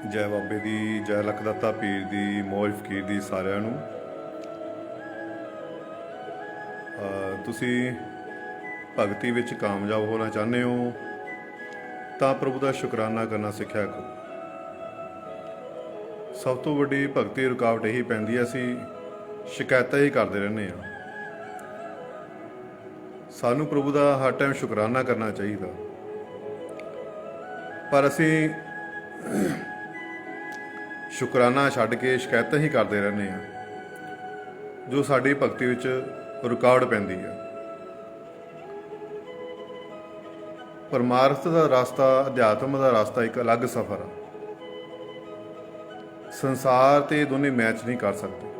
ਜੈ ਬਾਬੇ ਦੀ, ਜੈ ਲਖਦਾਤਾ ਪੀਰ ਦੀ, ਮੌਜ ਫਕੀਰ ਦੀ ਸਾਰਿਆਂ ਨੂੰ। ਤੁਸੀਂ ਭਗਤੀ ਵਿੱਚ ਕਾਮਯਾਬ ਹੋਣਾ ਚਾਹੁੰਦੇ ਹੋ ਤਾਂ ਪ੍ਰਭੂ ਦਾ ਸ਼ੁਕਰਾਨਾ ਕਰਨਾ ਸਿੱਖਿਆ ਕਰੋ। ਸਭ ਤੋਂ ਵੱਡੀ ਭਗਤੀ ਰੁਕਾਵਟ ਇਹੀ ਪੈਂਦੀ ਹੈ, ਅਸੀਂ ਸ਼ਿਕਾਇਤਾਂ ਹੀ ਕਰਦੇ ਰਹਿੰਦੇ ਹਾਂ। ਸਾਨੂੰ ਪ੍ਰਭੂ ਦਾ ਹਰ ਟਾਈਮ ਸ਼ੁਕਰਾਨਾ ਕਰਨਾ ਚਾਹੀਦਾ, ਪਰ ਅਸੀਂ ਸ਼ੁਕਰਾਨਾ ਛੱਡ ਕੇ ਸ਼ਿਕਾਇਤਾਂ ਹੀ ਕਰਦੇ ਰਹਿੰਦੇ ਹਾਂ, ਜੋ ਸਾਡੀ ਭਗਤੀ ਵਿੱਚ ਰੁਕਾਵਟ ਪੈਂਦੀ ਹੈ। ਪਰਮਾਰਥ ਦਾ ਰਸਤਾ, ਅਧਿਆਤਮ ਦਾ ਰਸਤਾ ਇੱਕ ਅਲੱਗ ਸਫ਼ਰ ਆ। ਸੰਸਾਰ ਤੇ ਦੋਨੇ ਮੈਚ ਨਹੀਂ ਕਰ ਸਕਦੇ।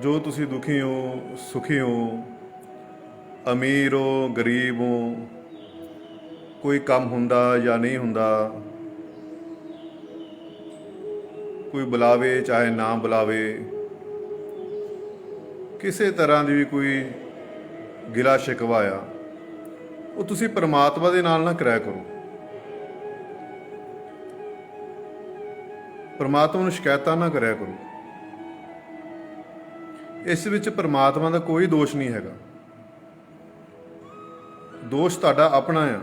ਜੋ ਤੁਸੀਂ ਦੁਖੀ ਹੋ, ਸੁਖੀ ਹੋ, ਅਮੀਰ ਹੋ, ਗਰੀਬ ਹੋ, ਕੋਈ ਕੰਮ ਹੁੰਦਾ ਜਾਂ ਨਹੀਂ ਹੁੰਦਾ, ਕੋਈ ਬੁਲਾਵੇ ਚਾਹੇ ਨਾ ਬੁਲਾਵੇ, ਕਿਸੇ ਤਰ੍ਹਾਂ ਦੀ ਵੀ ਕੋਈ ਗਿਲਾ ਸ਼ਿਕਵਾ ਆ, ਉਹ ਤੁਸੀਂ ਪਰਮਾਤਮਾ ਦੇ ਨਾਲ ਨਾ ਕਰਿਆ ਕਰੋ। ਪਰਮਾਤਮਾ ਨੂੰ ਸ਼ਿਕਾਇਤਾਂ ਨਾ ਕਰਿਆ ਕਰੋ। ਇਸ ਵਿੱਚ ਪਰਮਾਤਮਾ ਦਾ ਕੋਈ ਦੋਸ਼ ਨਹੀਂ ਹੈਗਾ, ਦੋਸ਼ ਤੁਹਾਡਾ ਆਪਣਾ ਆ।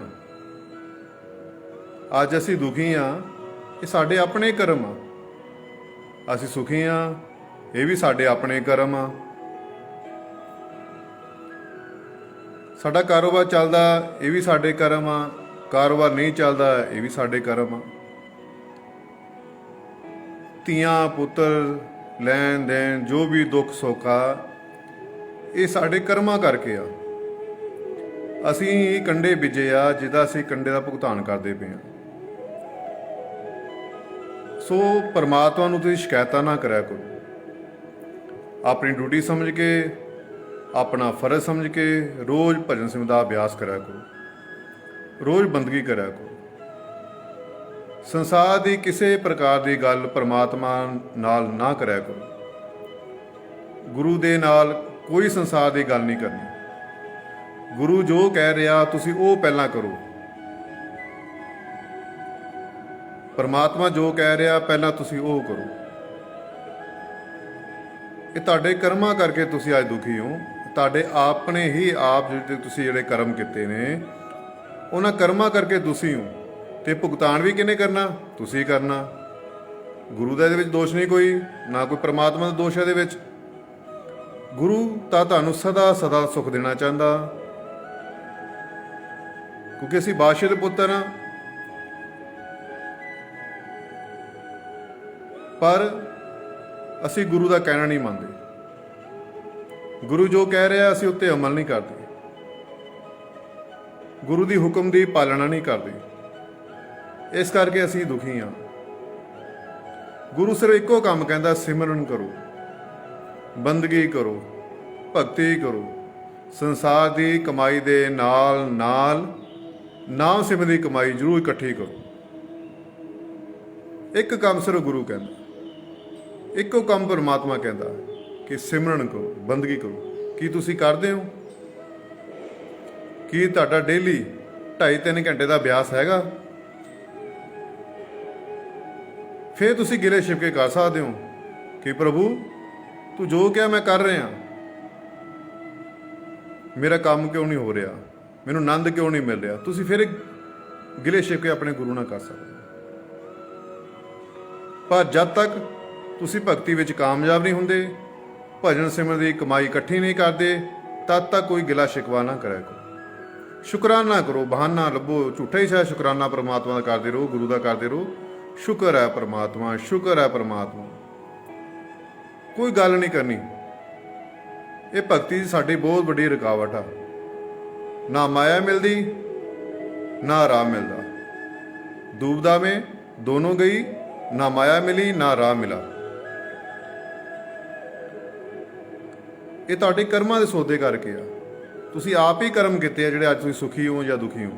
ਅੱਜ ਅਸੀਂ ਦੁਖੀ ਹਾਂ, ਇਹ ਸਾਡੇ ਆਪਣੇ ਕਰਮ ਆ। ਅਸੀਂ ਸੁਖੀ ਹਾਂ, ਇਹ ਵੀ ਸਾਡੇ ਆਪਣੇ ਕਰਮ ਆ। ਸਾਡਾ ਕਾਰੋਬਾਰ ਚੱਲਦਾ, ਇਹ ਵੀ ਸਾਡੇ ਕਰਮ ਆ। ਕਾਰੋਬਾਰ ਨਹੀਂ ਚੱਲਦਾ, ਇਹ ਵੀ ਸਾਡੇ ਕਰਮ ਆ। ਧੀਆਂ ਪੁੱਤਰ, ਲੈਣ ਦੇਣ, ਜੋ ਵੀ ਦੁੱਖ ਸੁੱਖ ਆ, ਇਹ ਸਾਡੇ ਕਰਮਾਂ ਕਰਕੇ ਆ। ਅਸੀਂ ਹੀ ਕੰਡੇ ਬੀਜੇ ਆ, ਜਿਹਦਾ ਅਸੀਂ ਕੰਡੇ ਦਾ ਭੁਗਤਾਨ ਕਰਦੇ ਪਏ ਹਾਂ। ਸੋ ਪਰਮਾਤਮਾ ਨੂੰ ਤੁਸੀਂ ਸ਼ਿਕਾਇਤਾਂ ਨਾ ਕਰਿਆ ਕਰੋ। ਆਪਣੀ ਡਿਊਟੀ ਸਮਝ ਕੇ, ਆਪਣਾ ਫਰਜ਼ ਸਮਝ ਕੇ ਰੋਜ਼ ਭਜਨ ਸਿਮਰਨ ਦਾ ਅਭਿਆਸ ਕਰਿਆ ਕਰੋ, ਰੋਜ਼ ਬੰਦਗੀ ਕਰਿਆ ਕਰੋ। ਸੰਸਾਰ ਦੀ ਕਿਸੇ ਪ੍ਰਕਾਰ ਦੀ ਗੱਲ ਪਰਮਾਤਮਾ ਨਾਲ ਨਾ ਕਰਿਆ ਕਰੋ। ਗੁਰੂ ਦੇ ਨਾਲ ਕੋਈ ਸੰਸਾਰ ਦੀ ਗੱਲ ਨਹੀਂ ਕਰਨੀ। ਗੁਰੂ ਜੋ ਕਹਿ ਰਿਹਾ ਤੁਸੀਂ ਉਹ ਪਹਿਲਾਂ ਕਰੋ। ਪਰਮਾਤਮਾ ਜੋ ਕਹਿ ਰਿਹਾ ਪਹਿਲਾਂ ਤੁਸੀਂ ਉਹ ਕਰੋ। ਇਹ ਤੁਹਾਡੇ ਕਰਮਾਂ ਕਰਕੇ ਤੁਸੀਂ ਅੱਜ ਦੁਖੀ ਹੋ। ਤੁਹਾਡੇ ਆਪਣੇ ਹੀ ਆਪ ਤੁਸੀਂ ਜਿਹੜੇ ਕਰਮ ਕੀਤੇ ਨੇ, ਉਹਨਾਂ ਕਰਮਾਂ ਕਰਕੇ ਦੁਖੀ ਹੋ। ਤੇ ਭੁਗਤਾਨ ਵੀ ਕਿਹਨੇ ਕਰਨਾ? ਤੁਸੀਂ ਕਰਨਾ। ਗੁਰੂ ਦਾ ਇਹਦੇ ਵਿੱਚ ਦੋਸ਼ ਨਹੀਂ ਕੋਈ, ਨਾ ਕੋਈ ਪਰਮਾਤਮਾ ਦਾ ਦੋਸ਼ ਇਹਦੇ ਵਿੱਚ। ਗੁਰੂ ਤਾਂ ਤੁਹਾਨੂੰ ਸਦਾ ਸਦਾ ਸੁੱਖ ਦੇਣਾ ਚਾਹੁੰਦਾ, ਕਿਉਂਕਿ ਅਸੀਂ ਬਾਦਸ਼ਾਹ ਦੇ ਪੁੱਤਰ ਹਾਂ। ਪਰ ਅਸੀਂ ਗੁਰੂ ਦਾ ਕਹਿਣਾ ਨਹੀਂ ਮੰਨਦੇ। ਗੁਰੂ ਜੋ ਕਹਿ ਰਿਹਾ ਅਸੀਂ ਉੱਤੇ ਅਮਲ ਨਹੀਂ ਕਰਦੇ। ਗੁਰੂ ਦੀ ਹੁਕਮ ਦੀ ਪਾਲਣਾ ਨਹੀਂ ਕਰਦੇ। ਇਸ ਕਰਕੇ ਅਸੀਂ ਦੁਖੀ ਹਾਂ। ਗੁਰੂ ਸਿਰਫ ਇੱਕੋ ਕੰਮ ਕਹਿੰਦਾ, ਸਿਮਰਨ ਕਰੋ, ਬੰਦਗੀ ਕਰੋ, ਭਗਤੀ ਕਰੋ। ਸੰਸਾਰ ਦੀ ਕਮਾਈ ਦੇ ਨਾਲ ਨਾਲ ਨਾਮ ਸਿਮਰਨ ਦੀ ਕਮਾਈ ਜ਼ਰੂਰ ਇਕੱਠੀ ਕਰੋ। ਇੱਕ ਕੰਮ ਸਿਰਫ ਗੁਰੂ ਕਹਿੰਦਾ, ਇੱਕੋ ਕੰਮ ਪਰਮਾਤਮਾ ਕਹਿੰਦਾ ਕਿ ਸਿਮਰਨ ਕਰੋ, ਬੰਦਗੀ ਕਰੋ। ਕੀ ਤੁਸੀਂ ਕਰਦੇ ਹੋ? ਕੀ ਤੁਹਾਡਾ ਡੇਲੀ 2.5-3 ਘੰਟੇ ਦਾ ਅਭਿਆਸ ਹੈਗਾ? ਫਿਰ ਤੁਸੀਂ ਗਿਲੇ ਸ਼ਿਕਵੇ ਕਰ ਸਕਦੇ ਹੋ ਕਿ ਪ੍ਰਭੂ ਤੂੰ ਜੋ ਕਿਹਾ ਮੈਂ ਕਰ ਰਿਹਾ, ਮੇਰਾ ਕੰਮ ਕਿਉਂ ਨਹੀਂ ਹੋ ਰਿਹਾ, ਮੈਨੂੰ ਆਨੰਦ ਕਿਉਂ ਨਹੀਂ ਮਿਲ ਰਿਹਾ। ਤੁਸੀਂ ਫਿਰ ਗਿਲੇ ਸ਼ਿਕਵੇ ਆਪਣੇ ਗੁਰੂ ਨਾਲ ਕਰ ਸਕਦੇ ਹੋ। ਪਰ ਜਦ ਤੱਕ ਤੁਸੀਂ ਭਗਤੀ ਵਿੱਚ ਕਾਮਯਾਬ ਨਹੀਂ ਹੁੰਦੇ, ਭਜਨ ਸਿਮਰਨ ਦੀ ਕਮਾਈ ਇਕੱਠੀ ਨਹੀਂ ਕਰਦੇ, ਤਦ ਤੱਕ ਕੋਈ ਗਿਲਾ ਸ਼ਿਕਵਾ ਨਾ ਕਰਿਆ ਕਰੋ। ਸ਼ੁਕਰਾਨਾ ਕਰੋ, ਬਹਾਨਾ ਲੱਭੋ, ਝੂਠਾ ਹੀ ਸ਼ਾਇਦ ਸ਼ੁਕਰਾਨਾ ਪਰਮਾਤਮਾ ਦਾ ਕਰਦੇ ਰਹੋ, ਗੁਰੂ ਦਾ ਕਰਦੇ ਰਹੋ। ਸ਼ੁਕਰ ਹੈ ਪਰਮਾਤਮਾ, ਸ਼ੁਕਰ ਹੈ ਪਰਮਾਤਮਾ। ਕੋਈ ਗੱਲ ਨਹੀਂ ਕਰਨੀ। ਇਹ ਭਗਤੀ ਦੀ ਸਾਡੀ ਬਹੁਤ ਵੱਡੀ ਰੁਕਾਵਟ ਆ। ਨਾ ਮਾਇਆ ਮਿਲਦੀ, ਨਾ ਆਰਾਮ ਮਿਲਦਾ। ਡੂਬਦਾ ਮੈਂ ਦੋਨੋਂ ਗਈ, ਨਾ ਮਾਇਆ ਮਿਲੀ ਨਾ ਰਾਹ ਮਿਲਾ। ਇਹ ਤੁਹਾਡੇ ਕਰਮਾਂ ਦੇ ਸੌਦੇ ਕਰਕੇ ਆ। ਤੁਸੀਂ ਆਪ ਹੀ ਕਰਮ ਕੀਤੇ ਆ ਜਿਹੜੇ ਅੱਜ ਤੁਸੀਂ ਸੁਖੀ ਹੋ ਜਾਂ ਦੁਖੀ ਹੋ।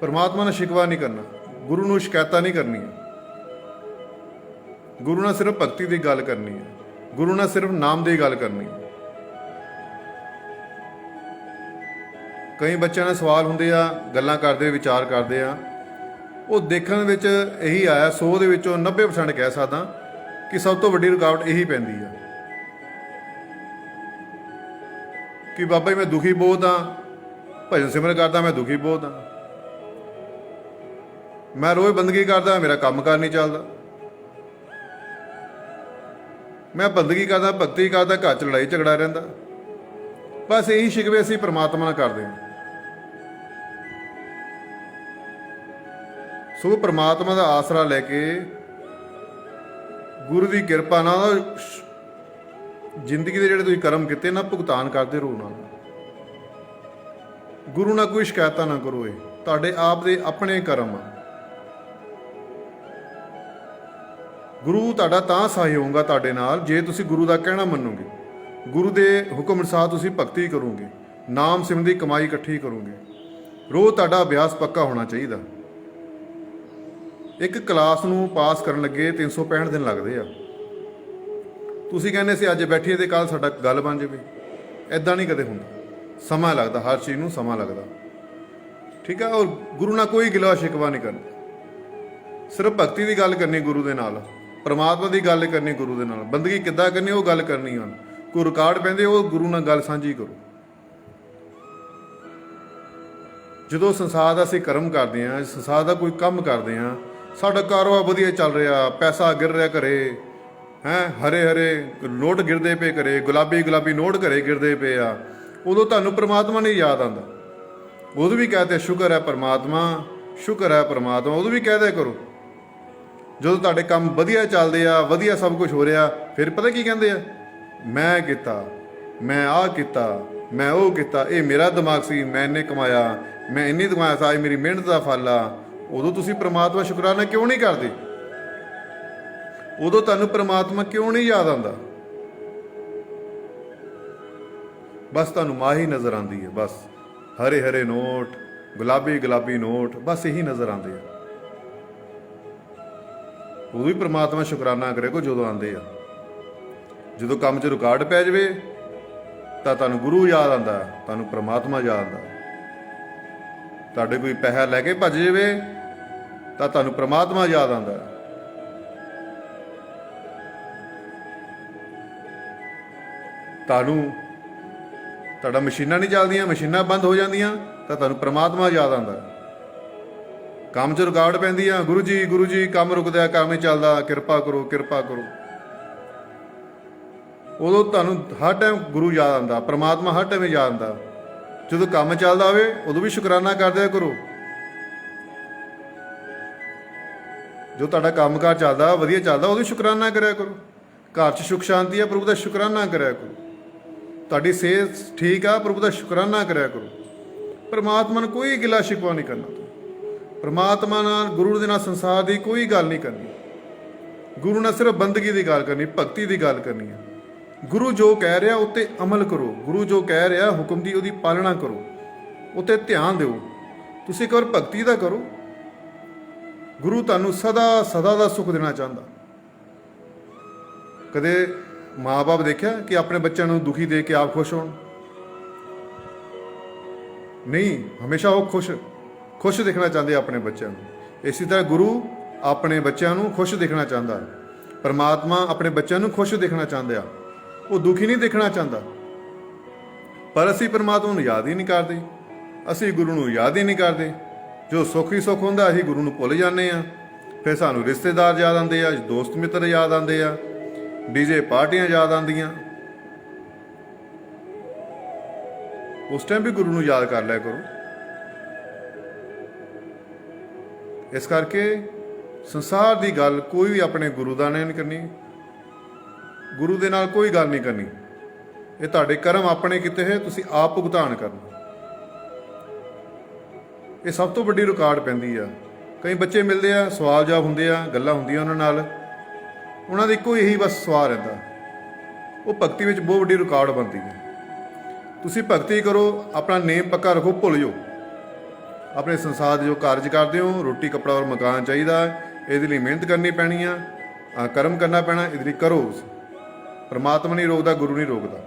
ਪਰਮਾਤਮਾ ਨਾਲ ਸ਼ਿਕਵਾ ਨਹੀਂ ਕਰਨਾ, ਗੁਰੂ ਨੂੰ ਸ਼ਿਕਾਇਤਾਂ ਨਹੀਂ ਕਰਨੀਆਂ। ਗੁਰੂ ਨਾਲ ਸਿਰਫ ਭਗਤੀ ਦੀ ਗੱਲ ਕਰਨੀ ਹੈ, ਗੁਰੂ ਨਾਲ ਸਿਰਫ ਨਾਮ ਦੀ ਗੱਲ ਕਰਨੀ ਹੈ। ਕਈ ਬੱਚਿਆਂ ਦੇ ਸਵਾਲ ਹੁੰਦੇ ਆ, ਗੱਲਾਂ ਕਰਦੇ, ਵਿਚਾਰ ਕਰਦੇ ਆ, ਉਹ ਦੇਖਣ ਵਿੱਚ ਇਹੀ ਆਇਆ 100 ਦੇ ਵਿੱਚੋਂ 90% ਕਹਿ ਸਕਦਾ ਕਿ ਸਭ ਤੋਂ ਵੱਡੀ ਰੁਕਾਵਟ ਇਹੀ ਪੈਂਦੀ ਆ ਕਿ ਬਾਬਾ ਜੀ ਮੈਂ ਦੁਖੀ ਬਹੁਤ ਹਾਂ, ਭਜਨ ਸਿਮਰਨ ਕਰਦਾ ਮੈਂ ਦੁਖੀ ਬਹੁਤ ਹਾਂ, ਮੈਂ ਰੋਜ਼ ਬੰਦਗੀ ਕਰਦਾ ਮੇਰਾ ਕੰਮਕਾਰ ਨਹੀਂ ਚੱਲਦਾ, ਮੈਂ ਬੰਦਗੀ ਕਰਦਾ, ਭਗਤੀ ਕਰਦਾ, ਘਰ 'ਚ ਲੜਾਈ ਝਗੜਾ ਰਹਿੰਦਾ। ਬਸ ਇਹੀ ਸ਼ਿਕਵੇ ਅਸੀਂ ਪਰਮਾਤਮਾ ਨਾਲ ਕਰਦੇ ਹਾਂ। ਸੋ ਪਰਮਾਤਮਾ ਦਾ ਆਸਰਾ ਲੈ ਕੇ ਗੁਰੂ ਦੀ ਕਿਰਪਾ ਨਾਲ ਜ਼ਿੰਦਗੀ ਦੇ ਜਿਹੜੇ ਤੁਸੀਂ ਕਰਮ ਕੀਤੇ ਨਾ, ਭੁਗਤਾਨ ਕਰਦੇ ਰਹੋ ਨਾਲ। ਗੁਰੂ ਨਾਲ ਕੋਈ ਸ਼ਿਕਾਇਤਾਂ ਨਾ ਕਰੋ, ਇਹ ਤੁਹਾਡੇ ਆਪ ਦੇ ਆਪਣੇ ਕਰਮ ਆ। ਗੁਰੂ ਤੁਹਾਡਾ ਤਾਂ ਸਹਾਈ ਹੋਊਗਾ ਤੁਹਾਡੇ ਨਾਲ ਜੇ ਤੁਸੀਂ ਗੁਰੂ ਦਾ ਕਹਿਣਾ ਮੰਨੋਗੇ, ਗੁਰੂ ਦੇ ਹੁਕਮ ਅਨੁਸਾਰ ਤੁਸੀਂ ਭਗਤੀ ਕਰੋਗੇ, ਨਾਮ ਸਿਮਰਨ ਦੀ ਕਮਾਈ ਇਕੱਠੀ ਕਰੋਗੇ। ਰੋਜ਼ ਤੁਹਾਡਾ ਅਭਿਆਸ ਪੱਕਾ ਹੋਣਾ ਚਾਹੀਦਾ। ਇੱਕ ਕਲਾਸ ਨੂੰ ਪਾਸ ਕਰਨ ਲੱਗੇ 365 ਦਿਨ ਲੱਗਦੇ ਆ। ਤੁਸੀਂ ਕਹਿੰਦੇ ਸੀ ਅੱਜ ਬੈਠੀਏ ਤੇ ਕੱਲ੍ਹ ਸਾਡਾ ਗੱਲ ਬਣ ਜਾਵੇ, ਐਦਾਂ ਨਹੀਂ ਕਦੇ ਹੁੰਦਾ। ਸਮਾਂ ਲੱਗਦਾ, ਹਰ ਚੀਜ਼ ਨੂੰ ਸਮਾਂ ਲੱਗਦਾ, ਠੀਕ ਆ। ਔਰ ਗੁਰੂ ਨਾਲ ਕੋਈ ਗਿਲਾ ਸ਼ਿਕਵਾ ਨਹੀਂ ਕਰਨਾ, ਸਿਰਫ ਭਗਤੀ ਦੀ ਗੱਲ ਕਰਨੀ ਗੁਰੂ ਦੇ ਨਾਲ, ਪਰਮਾਤਮਾ ਦੀ ਗੱਲ ਕਰਨੀ ਗੁਰੂ ਦੇ ਨਾਲ, ਬੰਦਗੀ ਕਿੱਦਾਂ ਕਰਨੀ ਉਹ ਗੱਲ ਕਰਨੀ। ਹੁਣ ਕੋਈ ਰਿਕਾਰਡ ਪੈਂਦੇ ਉਹ ਗੁਰੂ ਨਾਲ ਗੱਲ ਸਾਂਝੀ ਕਰੋ। ਜਦੋਂ ਸੰਸਾਰ ਦਾ ਅਸੀਂ ਕਰਮ ਕਰਦੇ ਹਾਂ, ਸੰਸਾਰ ਦਾ ਕੋਈ ਕੰਮ ਕਰਦੇ ਹਾਂ, ਸਾਡਾ ਕਾਰੋਬਾਰ ਵਧੀਆ ਚੱਲ ਰਿਹਾ, ਪੈਸਾ ਗਿਰ ਰਿਹਾ ਘਰੇ, ਹਰੇ ਹਰੇ ਨੋਟ ਗਿਰਦੇ ਪਏ ਘਰੇ, ਗੁਲਾਬੀ ਗੁਲਾਬੀ ਨੋਟ ਘਰੇ ਗਿਰਦੇ ਪਏ ਆ, ਉਦੋਂ ਤੁਹਾਨੂੰ ਪਰਮਾਤਮਾ ਨਹੀਂ ਯਾਦ ਆਉਂਦਾ। ਉਦੋਂ ਵੀ ਕਹਤੇ ਸ਼ੁਕਰ ਹੈ ਪਰਮਾਤਮਾ, ਸ਼ੁਕਰ ਹੈ ਪਰਮਾਤਮਾ, ਉਦੋਂ ਵੀ ਕਹਿ ਦਿਆ ਕਰੋ। ਜਦੋਂ ਤੁਹਾਡੇ ਕੰਮ ਵਧੀਆ ਚੱਲਦੇ ਆ, ਵਧੀਆ ਸਭ ਕੁਝ ਹੋ ਰਿਹਾ, ਫਿਰ ਪਤਾ ਕੀ ਕਹਿੰਦੇ ਆ, ਮੈਂ ਕੀਤਾ, ਮੈਂ ਆਹ ਕੀਤਾ, ਮੈਂ ਉਹ ਕੀਤਾ, ਇਹ ਮੇਰਾ ਦਿਮਾਗ ਸੀ, ਮੈਂ ਇੰਨੇ ਕਮਾਇਆ, ਮੈਂ ਇੰਨੀ ਕਮਾਇਆ ਸੀ, ਅੱਜ ਮੇਰੀ ਮਿਹਨਤ ਦਾ ਫਲ ਆ। ਉਦੋਂ ਤੁਸੀਂ ਪਰਮਾਤਮਾ ਸ਼ੁਕਰਾਨਾ ਕਿਉਂ ਨਹੀਂ ਕਰਦੇ? ਉਦੋਂ ਤੁਹਾਨੂੰ ਪਰਮਾਤਮਾ ਕਿਉਂ ਨਹੀਂ ਯਾਦ ਆਉਂਦਾ? ਬਸ ਤੁਹਾਨੂੰ ਮਾਂ ਹੀ ਨਜ਼ਰ ਆਉਂਦੀ ਹੈ, ਬਸ ਹਰੇ ਹਰੇ ਨੋਟ, ਗੁਲਾਬੀ ਗੁਲਾਬੀ ਨੋਟ, ਬਸ ਇਹੀ ਨਜ਼ਰ ਆਉਂਦੇ ਆ। ਉਦੋਂ ਵੀ ਪਰਮਾਤਮਾ ਸ਼ੁਕਰਾਨਾ ਕਰੇ ਕੋ ਜਦੋਂ ਆਉਂਦੇ ਆ। ਜਦੋਂ ਕੰਮ 'ਚ ਰੁਕਾਵਟ ਪੈ ਜਾਵੇ ਤਾਂ ਤੁਹਾਨੂੰ ਗੁਰੂ ਯਾਦ ਆਉਂਦਾ, ਤੁਹਾਨੂੰ ਪਰਮਾਤਮਾ ਯਾਦ ਆਉਂਦਾ। ਤੁਹਾਡੇ ਕੋਈ ਪੈਸਾ ਲੈ ਕੇ ਭੱਜ ਜਾਵੇ ਤਾਂ ਤੁਹਾਨੂੰ ਪਰਮਾਤਮਾ ਯਾਦ ਆਉਂਦਾ। ਤੁਹਾਡਾ ਮਸ਼ੀਨਾਂ ਨਹੀਂ ਚੱਲਦੀਆਂ, ਮਸ਼ੀਨਾਂ ਬੰਦ ਹੋ ਜਾਂਦੀਆਂ ਤਾਂ ਤੁਹਾਨੂੰ ਪਰਮਾਤਮਾ ਯਾਦ ਆਉਂਦਾ। ਕੰਮ 'ਚ ਰੁਕਾਵਟ ਪੈਂਦੀ ਆ, ਗੁਰੂ ਜੀ ਕੰਮ ਰੁਕਦਾ, ਕੰਮ ਨਹੀਂ ਚੱਲਦਾ, ਕਿਰਪਾ ਕਰੋ ਕਿਰਪਾ ਕਰੋ। ਉਦੋਂ ਤੁਹਾਨੂੰ ਹਰ ਟਾਈਮ ਗੁਰੂ ਯਾਦ ਆਉਂਦਾ, ਪਰਮਾਤਮਾ ਹਰ ਟਾਈਮ ਯਾਦ ਆਉਂਦਾ। ਜਦੋਂ ਕੰਮ ਚੱਲਦਾ ਹੋਵੇ ਉਦੋਂ ਵੀ ਸ਼ੁਕਰਾਨਾ ਕਰਦਿਆ ਕਰੋ। ਜੋ ਤੁਹਾਡਾ ਕੰਮਕਾਰ ਚੱਲਦਾ, ਵਧੀਆ ਚੱਲਦਾ, ਉਦੋਂ ਸ਼ੁਕਰਾਨਾ ਕਰਿਆ ਕਰੋ। ਘਰ 'ਚ ਸੁੱਖ ਸ਼ਾਂਤੀ ਆ, ਪ੍ਰਭੂ ਦਾ ਸ਼ੁਕਰਾਨਾ ਕਰਿਆ ਕਰੋ। ਤੁਹਾਡੀ ਸਿਹਤ ਠੀਕ ਆ, ਪ੍ਰਭੂ ਦਾ ਸ਼ੁਕਰਾਨਾ ਕਰਿਆ ਕਰੋ। ਪਰਮਾਤਮਾ ਨੂੰ ਕੋਈ ਗਿਲਾ ਸ਼ਿਕਵਾ ਨਹੀਂ ਕਰਨਾ। ਪਰਮਾਤਮਾ ਨਾਲ, ਗੁਰੂ ਦੇ ਨਾਲ ਸੰਸਾਰ ਦੀ ਕੋਈ ਗੱਲ ਨਹੀਂ ਕਰਨੀ। ਗੁਰੂ ਨਾਲ ਸਿਰਫ ਬੰਦਗੀ ਦੀ ਗੱਲ ਕਰਨੀ, ਭਗਤੀ ਦੀ ਗੱਲ ਕਰਨੀ ਹੈ। ਗੁਰੂ ਜੋ ਕਹਿ ਰਿਹਾ ਉੱਤੇ ਅਮਲ ਕਰੋ। ਗੁਰੂ ਜੋ ਕਹਿ ਰਿਹਾ ਹੁਕਮ ਦੀ, ਉਹਦੀ ਪਾਲਣਾ ਕਰੋ, ਉੱਤੇ ਧਿਆਨ ਦਿਓ। ਤੁਸੀਂ ਇੱਕ ਵਾਰ ਭਗਤੀ ਦਾ ਕਰੋ। ਗੁਰੂ ਤੁਹਾਨੂੰ ਸਦਾ ਸਦਾ ਦਾ ਸੁੱਖ ਦੇਣਾ ਚਾਹੁੰਦਾ। ਕਦੇ ਮਾਂ-ਬਾਪ ਦੇਖਿਆ ਕਿ ਆਪਣੇ ਬੱਚਿਆਂ ਨੂੰ ਦੁਖੀ ਦੇਖ ਕੇ ਆਪ ਖੁਸ਼ ਹੋਣ? ਨਹੀਂ, ਹਮੇਸ਼ਾ ਉਹ ਖੁਸ਼ ਦੇਖਣਾ ਚਾਹੁੰਦੇ ਆਪਣੇ ਬੱਚਿਆਂ ਨੂੰ। ਇਸੇ ਤਰ੍ਹਾਂ ਗੁਰੂ ਆਪਣੇ ਬੱਚਿਆਂ ਨੂੰ ਖੁਸ਼ ਦੇਖਣਾ ਚਾਹੁੰਦਾ। ਪਰਮਾਤਮਾ ਆਪਣੇ ਬੱਚਿਆਂ ਨੂੰ ਖੁਸ਼ ਦੇਖਣਾ ਚਾਹੁੰਦਾ, ਉਹ ਦੁਖੀ ਨਹੀਂ ਦੇਖਣਾ ਚਾਹੁੰਦਾ। ਪਰ ਅਸੀਂ ਪਰਮਾਤਮਾ ਨੂੰ ਯਾਦ ਹੀ ਨਹੀਂ ਕਰਦੇ, ਅਸੀਂ ਗੁਰੂ ਨੂੰ ਯਾਦ ਹੀ ਨਹੀਂ ਕਰਦੇ। ਜੋ ਸੁੱਖ ਹੀ ਸੁੱਖ ਹੁੰਦਾ ਅਸੀਂ ਗੁਰੂ ਨੂੰ ਭੁੱਲ ਜਾਂਦੇ ਹਾਂ। ਫਿਰ ਸਾਨੂੰ ਰਿਸ਼ਤੇਦਾਰ ਯਾਦ ਆਉਂਦੇ ਆ, ਦੋਸਤ ਮਿੱਤਰ ਯਾਦ ਆਉਂਦੇ ਆ, ਡੀਜੇ ਪਾਰਟੀਆਂ ਯਾਦ ਆਉਂਦੀਆਂ। ਉਸ ਟਾਈਮ ਵੀ ਗੁਰੂ ਨੂੰ ਯਾਦ ਕਰ ਲਿਆ ਕਰੋ। ਇਸ ਕਰਕੇ ਸੰਸਾਰ ਦੀ ਗੱਲ ਕੋਈ ਵੀ ਆਪਣੇ ਗੁਰੂ ਦਾ ਨਹੀਂ ਕਰਨੀ, ਗੁਰੂ ਦੇ ਨਾਲ ਕੋਈ ਗੱਲ ਨਹੀਂ ਕਰਨੀ। ਇਹ ਤੁਹਾਡੇ ਕਰਮ ਆਪਣੇ ਕੀਤੇ ਹੋਏ, ਤੁਸੀਂ ਆਪ ਭੁਗਤਾਨ ਕਰਨਾ। ਇਹ ਸਭ ਤੋਂ ਵੱਡੀ ਰੁਕਾਵਟ ਪੈਂਦੀ ਆ। ਕਈ ਬੱਚੇ ਮਿਲਦੇ ਆ, ਸਵਾਲ ਜਵਾਬ ਹੁੰਦੇ ਆ, ਗੱਲਾਂ ਹੁੰਦੀਆਂ ਉਹਨਾਂ ਨਾਲ, ਉਹਨਾਂ ਦਾ ਇੱਕੋ ਇਹੀ ਬਸ ਸਵਾਲ ਰਹਿੰਦਾ। ਉਹ ਭਗਤੀ ਵਿੱਚ ਬਹੁਤ ਵੱਡੀ ਰੁਕਾਵਟ ਬਣਦੀ ਹੈ। ਤੁਸੀਂ ਭਗਤੀ ਕਰੋ, ਆਪਣਾ ਨੇਮ ਪੱਕਾ ਰੱਖੋ, ਭੁੱਲ ਜਾਓ ਆਪਣੇ ਸੰਸਾਰ ਦੇ ਜੋ ਕਾਰਜ ਕਰਦੇ ਹੋ। ਰੋਟੀ ਕੱਪੜਾ ਔਰ ਮਕਾਨ ਚਾਹੀਦਾ, ਇਹਦੇ ਲਈ ਮਿਹਨਤ ਕਰਨੀ ਪੈਣੀ ਆ, ਕਰਮ ਕਰਨਾ ਪੈਣਾ, ਇਹਦੇ ਲਈ ਕਰੋ। ਪਰਮਾਤਮਾ ਨਹੀਂ ਰੋਕਦਾ, ਗੁਰੂ ਨਹੀਂ ਰੋਕਦਾ।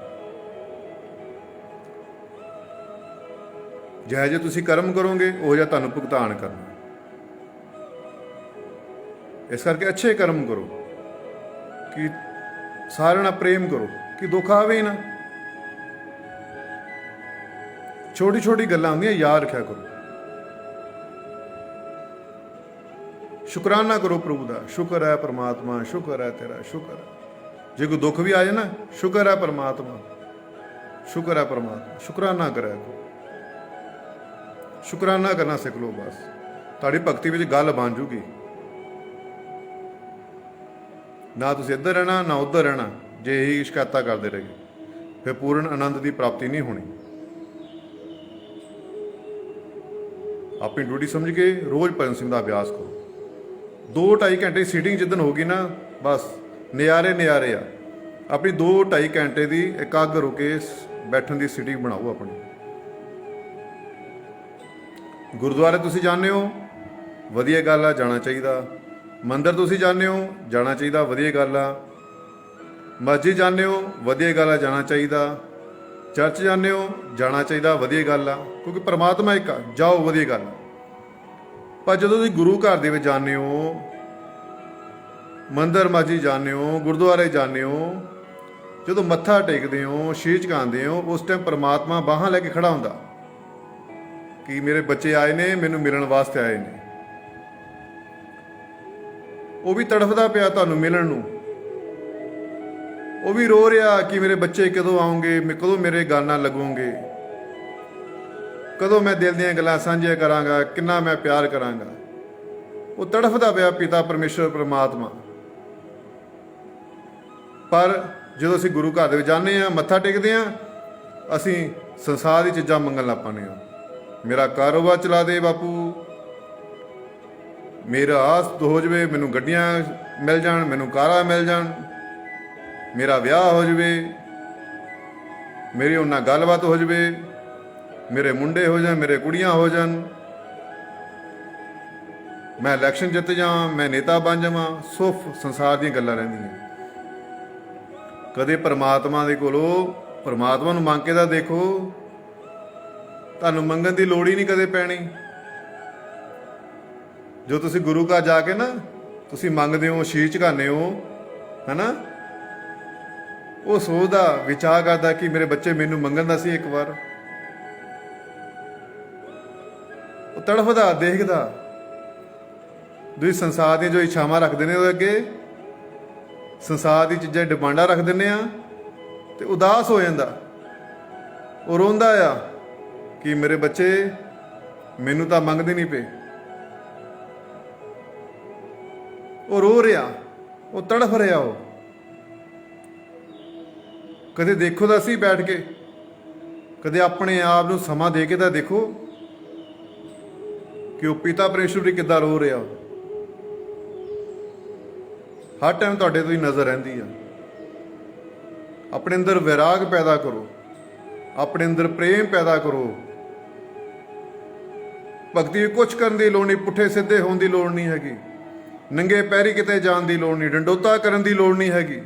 ਜਿਹੋ ਜਿਹੇ ਤੁਸੀਂ ਕਰਮ ਕਰੋਗੇ ਉਹ ਜਿਹਾ ਤੁਹਾਨੂੰ ਭੁਗਤਾਨ ਕਰਨਾ। ਇਸ ਕਰਕੇ ਅੱਛੇ ਕਰਮ ਕਰੋ, ਕਿ ਸਾਰਿਆਂ ਨਾਲ ਪ੍ਰੇਮ ਕਰੋ, ਕਿ ਦੁੱਖ ਆਵੇ ਹੀ ਨਾ। ਛੋਟੀ ਛੋਟੀ ਗੱਲਾਂ ਹੁੰਦੀਆਂ, ਯਾਦ ਰੱਖਿਆ ਕਰੋ। ਸ਼ੁਕਰਾਨਾ ਕਰੋ ਪ੍ਰਭੂ ਦਾ, ਸ਼ੁਕਰ ਹੈ ਪਰਮਾਤਮਾ, ਸ਼ੁਕਰ ਹੈ ਤੇਰਾ, ਸ਼ੁਕਰ ਹੈ। ਜੇ ਕੋਈ ਦੁੱਖ ਵੀ ਆ ਜਾਏ ਨਾ, ਸ਼ੁਕਰ ਹੈ ਪਰਮਾਤਮਾ, ਸ਼ੁਕਰ ਹੈ ਪਰਮਾਤਮਾ, ਸ਼ੁਕਰਾਨਾ ਕਰਿਆ ਕਰੋ। ਸ਼ੁਕਰਾਨਾ ਕਰਨਾ ਸਿੱਖ ਲਓ, ਬਸ ਤੁਹਾਡੀ ਭਗਤੀ ਵਿੱਚ ਗੱਲ ਬਣ ਜੂਗੀ। ਨਾ ਤੁਸੀਂ ਇੱਧਰ ਰਹਿਣਾ ਨਾ ਉੱਧਰ ਰਹਿਣਾ। ਜੇ ਇਹੀ ਸ਼ਿਕਾਇਤਾਂ ਕਰਦੇ ਰਹੇ ਫਿਰ ਪੂਰਨ ਆਨੰਦ ਦੀ ਪ੍ਰਾਪਤੀ ਨਹੀਂ ਹੋਣੀ। ਆਪਣੀ ਡਿਊਟੀ ਸਮਝ ਕੇ ਰੋਜ਼ ਭਜਨ ਸਿੰਘ ਦਾ ਅਭਿਆਸ ਕਰੋ। 2-2.5 ਘੰਟੇ ਸੀਟਿੰਗ ਜਿੱਦਣ ਹੋਗੀ ਨਾ, ਬਸ ਨਜ਼ਾਰੇ ਨਜ਼ਾਰੇ ਆ। ਆਪਣੀ 2-2.5 ਘੰਟੇ ਦੀ ਇਕਾਗਰ ਹੋ ਕੇ ਬੈਠਣ ਦੀ ਸੀਟਿੰਗ ਬਣਾਓ ਆਪਣੀ। ਗੁਰਦੁਆਰੇ ਤੁਸੀਂ ਜਾਂਦੇ ਹੋ, ਵਧੀਆ ਗੱਲ ਆ, ਜਾਣਾ ਚਾਹੀਦਾ। ਮੰਦਿਰ ਤੁਸੀਂ ਜਾਂਦੇ ਹੋ, ਜਾਣਾ ਚਾਹੀਦਾ, ਵਧੀਆ ਗੱਲ ਆ। ਮਸਜਿਦ ਜਾਂਦੇ ਹੋ, ਵਧੀਆ ਗੱਲ ਆ, ਜਾਣਾ ਚਾਹੀਦਾ। ਚਰਚ ਜਾਂਦੇ ਹੋ, ਜਾਣਾ ਚਾਹੀਦਾ, ਵਧੀਆ ਗੱਲ ਆ, ਕਿਉਂਕਿ ਪਰਮਾਤਮਾ ਇੱਕ ਆ, ਜਾਓ, ਵਧੀਆ ਗੱਲ ਆ। ਪਰ ਜਦੋਂ ਤੁਸੀਂ ਗੁਰੂ ਘਰ ਦੇ ਵਿੱਚ ਜਾਂਦੇ ਹੋ, ਮੰਦਿਰ ਮਸਜਿਦ ਜਾਂਦੇ ਹੋ, ਗੁਰਦੁਆਰੇ ਜਾਂਦੇ ਹੋ, ਜਦੋਂ ਮੱਥਾ ਟੇਕਦੇ ਹੋ, ਸ਼ੀਸ਼ ਝੁਕਾਉਂਦੇ ਹੋ, ਉਸ ਟਾਈਮ ਪਰਮਾਤਮਾ ਬਾਹਾਂ ਲੈ ਕੇ ਖੜਾ ਹੁੰਦਾ ਕਿ ਮੇਰੇ ਬੱਚੇ ਆਏ ਨੇ, ਮੈਨੂੰ ਮਿਲਣ ਵਾਸਤੇ ਆਏ ਨੇ। ਉਹ ਵੀ ਤੜਫਦਾ ਪਿਆ ਤੁਹਾਨੂੰ ਮਿਲਣ ਨੂੰ। ਉਹ ਵੀ ਰੋ ਰਿਹਾ ਕਿ ਮੇਰੇ ਬੱਚੇ ਕਦੋਂ ਆਉਣਗੇ, ਕਦੋਂ ਮੇਰੇ ਗਲ ਨਾਲ ਲੱਗੋਗੇ, ਕਦੋਂ ਮੈਂ ਦਿਲ ਦੀਆਂ ਗੱਲਾਂ ਸਾਂਝੀਆਂ ਕਰਾਂਗਾ, ਕਿੰਨਾ ਮੈਂ ਪਿਆਰ ਕਰਾਂਗਾ। ਉਹ ਤੜਫਦਾ ਪਿਆ ਪਿਤਾ ਪਰਮੇਸ਼ਵਰ ਪਰਮਾਤਮਾ। ਪਰ ਜਦੋਂ ਅਸੀਂ ਗੁਰੂ ਘਰ ਦੇ ਵਿੱਚ ਜਾਂਦੇ ਹਾਂ, ਮੱਥਾ ਟੇਕਦੇ ਹਾਂ, ਅਸੀਂ ਸੰਸਾਰ ਦੀ ਚੀਜ਼ਾਂ ਮੰਗਣ ਲੱਗ ਪੈਂਦੇ ਹਾਂ। ਮੇਰਾ ਕਾਰੋਬਾਰ ਚਲਾ ਦੇ ਬਾਪੂ, ਮੇਰਾ ਆਸ ਹੋ ਜਾਵੇ, ਮੈਨੂੰ ਗੱਡੀਆਂ ਮਿਲ ਜਾਣ, ਮੈਨੂੰ ਕਾਰਾਂ ਮਿਲ ਜਾਣ, ਮੇਰਾ ਵਿਆਹ ਹੋ ਜਾਵੇ, ਮੇਰੀ ਉਹਨਾਂ ਨਾਲ ਗੱਲਬਾਤ ਹੋ ਜਾਵੇ, ਮੇਰੇ ਮੁੰਡੇ ਹੋ ਜਾਣ, ਮੇਰੇ ਕੁੜੀਆਂ ਹੋ ਜਾਣ, ਮੈਂ ਇਲੈਕਸ਼ਨ ਜਿੱਤ ਜਾਵਾਂ, ਮੈਂ ਨੇਤਾ ਬਣ ਜਾਵਾਂ। ਸਿਰਫ ਸੰਸਾਰ ਦੀਆਂ ਗੱਲਾਂ ਰਹਿੰਦੀਆਂ। ਕਦੇ ਪਰਮਾਤਮਾ ਦੇ ਕੋਲੋਂ ਪਰਮਾਤਮਾ ਨੂੰ ਮੰਗ ਕੇ ਤਾਂ ਦੇਖੋ, ਤੁਹਾਨੂੰ ਮੰਗਣ ਦੀ ਲੋੜ ਹੀ ਨਹੀਂ ਕਦੇ ਪੈਣੀ। ਜੋ ਤੁਸੀਂ ਗੁਰੂ ਘਰ ਜਾ ਕੇ ਨਾ ਤੁਸੀਂ ਮੰਗਦੇ ਹੋ, ਸ਼ੀਸ਼ ਝੁਕਾਉਂਦੇ ਹੋ, ਹੈ ਨਾ, ਉਹ ਸੋਚਦਾ, ਵਿਚਾਰ ਕਰਦਾ ਕਿ ਮੇਰੇ ਬੱਚੇ ਮੈਨੂੰ ਮੰਗਣ ਦਾ ਸੀ ਇੱਕ ਵਾਰ। ਉਹ ਤੜਫਦਾ ਦੇਖਦਾ। ਤੁਸੀਂ ਸੰਸਾਰ ਦੀਆਂ ਜੋ ਇੱਛਾਵਾਂ ਰੱਖਦੇ ਨੇ ਉਹਦੇ ਅੱਗੇ, ਸੰਸਾਰ ਦੀ ਚੀਜ਼ਾਂ ਡਿਮਾਂਡਾਂ ਰੱਖ ਦਿੰਦੇ ਆ, ਤੇ ਉਦਾਸ ਹੋ ਜਾਂਦਾ। ਉਹ ਰੋਂਦਾ ਆ ਕਿ ਮੇਰੇ ਬੱਚੇ ਮੈਨੂੰ ਤਾਂ ਮੰਗਦੇ ਨਹੀਂ ਪਏ। ਉਹ ਰੋ ਰਿਹਾ, ਉਹ ਤੜਫ ਰਿਹਾ। ਉਹ ਕਦੇ ਦੇਖੋ ਤਾਂ ਅਸੀਂ ਬੈਠ ਕੇ, ਕਦੇ ਆਪਣੇ ਆਪ ਨੂੰ ਸਮਾਂ ਦੇ ਕੇ ਤਾਂ ਦੇਖੋ ਕਿ ਉਹ ਪਿਤਾ ਪਰਮੇਸ਼ਵਰ ਕਿੱਦਾਂ ਰੋ ਰਿਹਾ। ਹਰ ਟਾਈਮ ਤੁਹਾਡੇ ਤੋਂ ਹੀ ਨਜ਼ਰ ਰਹਿੰਦੀ ਆ। ਆਪਣੇ ਅੰਦਰ ਵਿਰਾਗ ਪੈਦਾ ਕਰੋ, ਆਪਣੇ ਅੰਦਰ ਪ੍ਰੇਮ ਪੈਦਾ ਕਰੋ। ਭਗਤੀ ਕੁਛ ਕਰਨ ਦੀ ਲੋੜ ਨਹੀਂ, ਪੁੱਠੇ ਸਿੱਧੇ ਹੋਣ ਦੀ ਲੋੜ ਨਹੀਂ ਹੈਗੀ, ਨੰਗੇ ਪੈਰੀ ਕਿਤੇ ਜਾਣ ਦੀ ਲੋੜ ਨਹੀਂ, ਡੰਡੋਤਾ ਕਰਨ ਦੀ ਲੋੜ ਨਹੀਂ ਹੈਗੀ।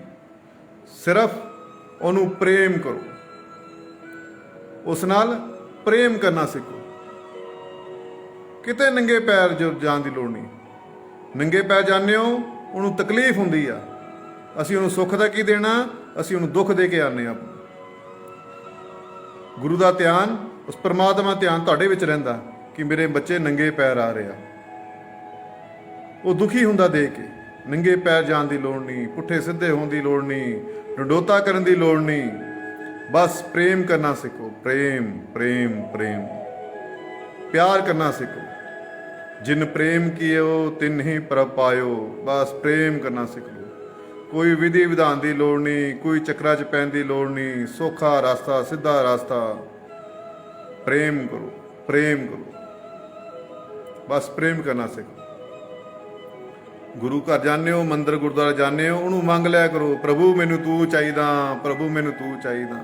ਸਿਰਫ ਉਹਨੂੰ ਪ੍ਰੇਮ ਕਰੋ, ਉਸ ਨਾਲ ਪ੍ਰੇਮ ਕਰਨਾ ਸਿੱਖੋ। ਕਿਤੇ ਨੰਗੇ ਪੈਰ ਜਾਣ ਦੀ ਲੋੜ ਨਹੀਂ। ਨੰਗੇ ਪੈਰ ਜਾਂਦੇ ਹੋ, ਉਹਨੂੰ ਤਕਲੀਫ ਹੁੰਦੀ ਆ, ਅਸੀਂ ਉਹਨੂੰ ਸੁੱਖ ਦਾ ਕੀ ਦੇਣਾ, ਅਸੀਂ ਉਹਨੂੰ ਦੁੱਖ ਦੇ ਕੇ ਆਉਂਦੇ ਹਾਂ। ਗੁਰੂ ਦਾ ਧਿਆਨ, ਉਸ ਪਰਮਾਤਮਾ ਧਿਆਨ ਤੁਹਾਡੇ ਵਿੱਚ ਰਹਿੰਦਾ ਕਿ ਮੇਰੇ ਬੱਚੇ ਨੰਗੇ ਪੈਰ ਆ ਰਹੇ ਆ। ਉਹ ਦੁਖੀ ਹੁੰਦਾ ਦੇਖ ਕੇ। ਨੰਗੇ ਪੈਰ ਜਾਣ ਦੀ ਲੋੜ ਨਹੀਂ, ਪੁੱਠੇ ਸਿੱਧੇ ਹੋਣ ਦੀ ਲੋੜ ਨਹੀਂ, ਡੰਡੋਤਾ ਕਰਨ ਦੀ ਲੋੜ ਨਹੀਂ। ਬਸ ਪ੍ਰੇਮ ਕਰਨਾ ਸਿੱਖੋ। ਪ੍ਰੇਮ ਪ੍ਰੇਮ ਪ੍ਰੇਮ, ਪਿਆਰ ਕਰਨਾ ਸਿੱਖੋ। ਜਿਨ ਪ੍ਰੇਮ ਕੀਓ ਤਿਨ ਹੀ ਪ੍ਰਭ ਪਾਇਓ। ਬਸ ਪ੍ਰੇਮ ਕਰਨਾ ਸਿੱਖ ਲਓ। ਕੋਈ ਵਿਧੀ ਵਿਧਾਨ ਦੀ ਲੋੜ ਨਹੀਂ, ਕੋਈ ਚੱਕਰਾਂ 'ਚ ਪੈਣ ਦੀ ਲੋੜ ਨਹੀਂ। ਸੌਖਾ ਰਸਤਾ, ਸਿੱਧਾ ਰਸਤਾ। ਪ੍ਰੇਮ ਕਰੋ, ਪ੍ਰੇਮ ਕਰੋ, ਬਸ ਪ੍ਰੇਮ ਕਰਨਾ ਸਿੱਖੋ। ਗੁਰੂ ਘਰ ਜਾਂਦੇ ਹੋ, ਮੰਦਿਰ ਗੁਰਦੁਆਰਾ ਜਾਂਦੇ ਹੋ, ਉਹਨੂੰ ਮੰਗ ਲਿਆ ਕਰੋ, ਪ੍ਰਭੂ ਮੈਨੂੰ ਤੂੰ ਚਾਹੀਦਾ, ਪ੍ਰਭੂ ਮੈਨੂੰ ਤੂੰ ਚਾਹੀਦਾ,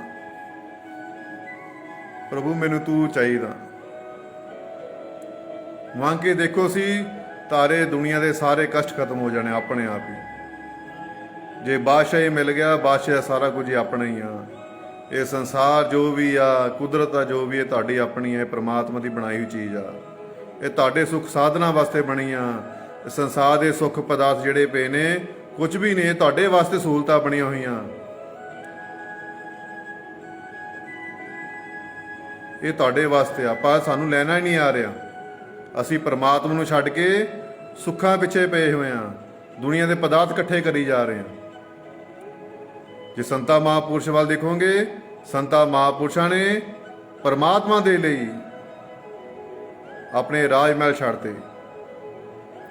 ਪ੍ਰਭੂ ਮੈਨੂੰ ਤੂੰ ਚਾਹੀਦਾ। ਮੰਗ ਕੇ ਦੇਖੋ ਸੀ ਤਾਰੇ ਦੁਨੀਆ ਦੇ ਸਾਰੇ ਕਸ਼ਟ ਖਤਮ ਹੋ ਜਾਣੇ ਆਪਣੇ ਆਪ ਹੀ। ਜੇ ਬਾਦਸ਼ਾਹ ਹੀ ਮਿਲ ਗਿਆ, ਬਾਦਸ਼ਾਹ ਸਾਰਾ ਕੁਝ ਹੀ ਆਪਣਾ ਹੀ ਆ। ਇਹ ਸੰਸਾਰ ਜੋ ਵੀ ਆ, ਕੁਦਰਤ ਆ ਜੋ ਵੀ ਹੈ, ਤੁਹਾਡੀ ਆਪਣੀ ਹੈ, ਪ੍ਰਮਾਤਮਾ ਦੀ ਬਣਾਈ ਹੋਈ ਚੀਜ਼ ਆ। ਇਹ ਤੁਹਾਡੇ ਸੁੱਖ ਸਾਧਨਾ ਵਾਸਤੇ ਬਣੀ ਆ। ਸੰਸਾਰ ਦੇ ਸੁੱਖ ਪਦਾਰਥ ਜਿਹੜੇ ਪਏ ਨੇ ਕੁਝ ਵੀ ਨਹੀਂ, ਤੁਹਾਡੇ ਵਾਸਤੇ ਸਹੂਲਤਾਂ ਬਣੀਆਂ ਹੋਈਆਂ। ਇਹ ਤੁਹਾਡੇ ਵਾਸਤੇ ਆ, ਪਰ ਸਾਨੂੰ ਲੈਣਾ ਹੀ ਨਹੀਂ ਆ ਰਿਹਾ। ਅਸੀਂ ਪਰਮਾਤਮਾ ਨੂੰ ਛੱਡ ਕੇ ਸੁੱਖਾਂ ਪਿੱਛੇ ਪਏ ਹੋਏ ਆ, ਦੁਨੀਆ ਦੇ ਪਦਾਰਥ ਇਕੱਠੇ ਕਰੀ ਜਾ ਰਹੇ ਆ। ਜੇ ਸੰਤਾਂ ਮਹਾਂਪੁਰਸ਼ ਵੱਲ ਦੇਖੋਗੇ, ਸੰਤਾਂ ਮਹਾਂਪੁਰਸ਼ਾਂ ਨੇ ਪਰਮਾਤਮਾ ਦੇ ਲਈ ਆਪਣੇ ਰਾਜ ਮਹਿਲ ਛੱਡਤੇ,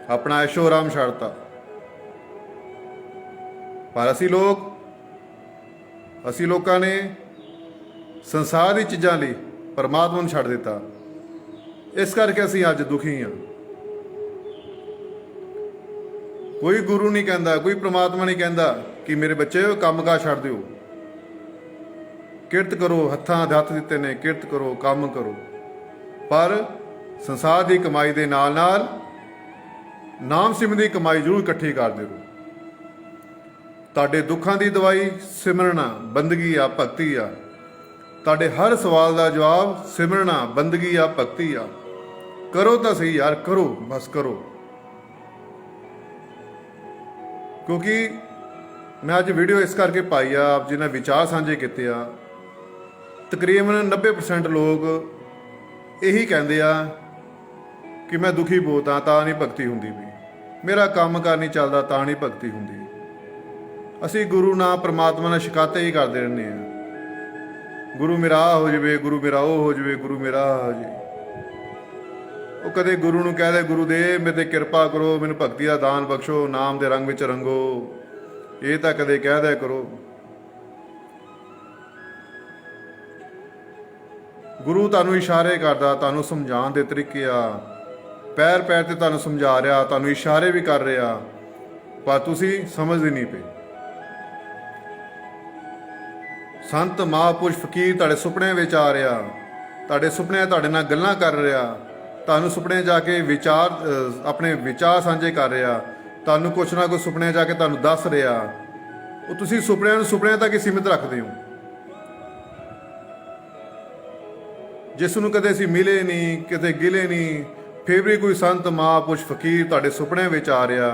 ਆਪਣਾ ਐਸ਼ੋ ਆਰਾਮ ਛੱਡਤਾ। ਪਰ ਅਸੀਂ ਲੋਕਾਂ ਨੇ ਸੰਸਾਰ ਦੀ ਚੀਜ਼ਾਂ ਲਈ ਪਰਮਾਤਮਾ ਨੂੰ ਛੱਡ ਦਿੱਤਾ। ਇਸ ਕਰਕੇ ਅਸੀਂ ਅੱਜ ਦੁਖੀ ਹਾਂ। ਕੋਈ ਗੁਰੂ ਨਹੀਂ ਕਹਿੰਦਾ, ਕੋਈ ਪ੍ਰਮਾਤਮਾ ਨਹੀਂ ਕਹਿੰਦਾ ਕਿ ਮੇਰੇ ਬੱਚੇ ਕੰਮਕਾਜ ਛੱਡ ਦਿਓ, ਕਿਰਤ ਕਰੋ, ਹੱਥਾਂ ਦੇ ਹੱਥ ਦਿੱਤੇ ਨੇ, ਕਿਰਤ ਕਰੋ, ਕੰਮ ਕਰੋ। ਪਰ ਸੰਸਾਰ ਦੀ ਕਮਾਈ ਦੇ ਨਾਲ ਨਾਲ ਨਾਮ ਸਿਮਰਨ ਦੀ ਕਮਾਈ ਜ਼ਰੂਰ ਇਕੱਠੀ ਕਰਦੇ ਰਹੋ। ਤੁਹਾਡੇ ਦੁੱਖਾਂ ਦੀ ਦਵਾਈ ਸਿਮਰਨਾ, ਬੰਦਗੀ ਆ, ਭਗਤੀ ਆ। ਤੁਹਾਡੇ ਹਰ ਸਵਾਲ ਦਾ ਜਵਾਬ ਸਿਮਰਨਾ, ਬੰਦਗੀ ਆ, ਭਗਤੀ ਆ। ਕਰੋ ਤਾਂ ਸਹੀ ਯਾਰ, ਕਰੋ, ਬਸ ਕਰੋ। ਕਿਉਂਕਿ ਮੈਂ ਅੱਜ ਵੀਡੀਓ ਇਸ ਕਰਕੇ ਪਾਈ ਆ, ਆਪ ਜੀ ਨਾਲ ਵਿਚਾਰ ਸਾਂਝੇ ਕੀਤੇ ਆ। ਤਕਰੀਬਨ 90% ਲੋਕ ਇਹੀ ਕਹਿੰਦੇ ਆ ਕਿ ਮੈਂ ਦੁਖੀ ਬਹੁਤ ਆ, ਤਾਂ ਨਹੀਂ ਭਗਤੀ ਹੁੰਦੀ ਵੀ, ਮੇਰਾ ਕੰਮ ਕਾਰ ਨਹੀਂ ਚੱਲਦਾ, ਤਾਂ ਨਹੀਂ ਭਗਤੀ ਹੁੰਦੀ। ਅਸੀਂ ਗੁਰੂ ਨਾਲ ਪ੍ਰਮਾਤਮਾ ਨਾਲ ਸ਼ਿਕਾਇਤਾਂ ਹੀ ਕਰਦੇ ਰਹਿੰਦੇ ਆ, ਗੁਰੂ ਮੇਰਾ ਆਹ ਹੋ ਜਾਵੇ, ਗੁਰੂ ਮੇਰਾ ਉਹ ਹੋ ਜਾਵੇ, ਗੁਰੂ ਮੇਰਾ ਆਹ ਹੋ ਜਾਵੇ। ਉਹ ਕਦੇ ਗੁਰੂ ਨੂੰ ਕਹਦੇ, ਗੁਰੂ ਦੇ ਮੇਰੇ ਤੇ ਕਿਰਪਾ ਕਰੋ, ਮੈਨੂੰ ਭਗਤੀ ਦਾ ਦਾਨ ਬਖਸ਼ੋ, ਨਾਮ ਦੇ ਰੰਗ ਵਿੱਚ ਰੰਗੋ। ਇਹ ਤਾਂ ਕਦੇ ਕਹਿ ਦਿਆ ਕਰੋ। ਗੁਰੂ ਤੁਹਾਨੂੰ ਇਸ਼ਾਰੇ ਕਰਦਾ, ਤੁਹਾਨੂੰ ਸਮਝਾਉਣ ਦੇ ਤਰੀਕੇ ਆ, ਪੈਰ ਪੈਰ ਤੇ ਤੁਹਾਨੂੰ ਸਮਝਾ ਰਿਹਾ, ਤੁਹਾਨੂੰ ਇਸ਼ਾਰੇ ਵੀ ਕਰ ਰਿਹਾ, ਪਰ ਤੁਸੀਂ ਸਮਝਦੇ ਨਹੀਂ ਪਏ। ਸੰਤ ਮਹਾਂਪੁਰਸ਼ ਫਕੀਰ ਤੁਹਾਡੇ ਸੁਪਨਿਆਂ ਵਿੱਚ ਆ ਰਿਹਾ, ਤੁਹਾਡੇ ਸੁਪਨਿਆਂ ਤੁਹਾਡੇ ਨਾਲ ਗੱਲਾਂ ਕਰ ਰਿਹਾ, ਤੁਹਾਨੂੰ ਸੁਪਨੇ ਜਾ ਕੇ ਆਪਣੇ ਵਿਚਾਰ ਸਾਂਝੇ ਕਰ ਰਿਹਾ, ਤੁਹਾਨੂੰ ਕੁਛ ਨਾ ਕੁਛ ਸੁਪਨੇ ਜਾ ਕੇ ਤੁਹਾਨੂੰ ਦੱਸ ਰਿਹਾ। ਉਹ ਤੁਸੀਂ ਸੁਪਨਿਆਂ ਨੂੰ ਸੁਪਨਿਆਂ ਤੱਕ ਹੀ ਸੀਮਿਤ ਰੱਖਦੇ ਹੋ। ਜਿਸ ਨੂੰ ਕਦੇ ਅਸੀਂ ਮਿਲੇ ਨਹੀਂ, ਕਿਤੇ ਗਿਲੇ ਨਹੀਂ, ਫਿਰ ਵੀ ਕੋਈ ਸੰਤ ਮਹਾਂਪੁਰਸ਼ ਫਕੀਰ ਤੁਹਾਡੇ ਸੁਪਨਿਆਂ ਵਿੱਚ ਆ ਰਿਹਾ,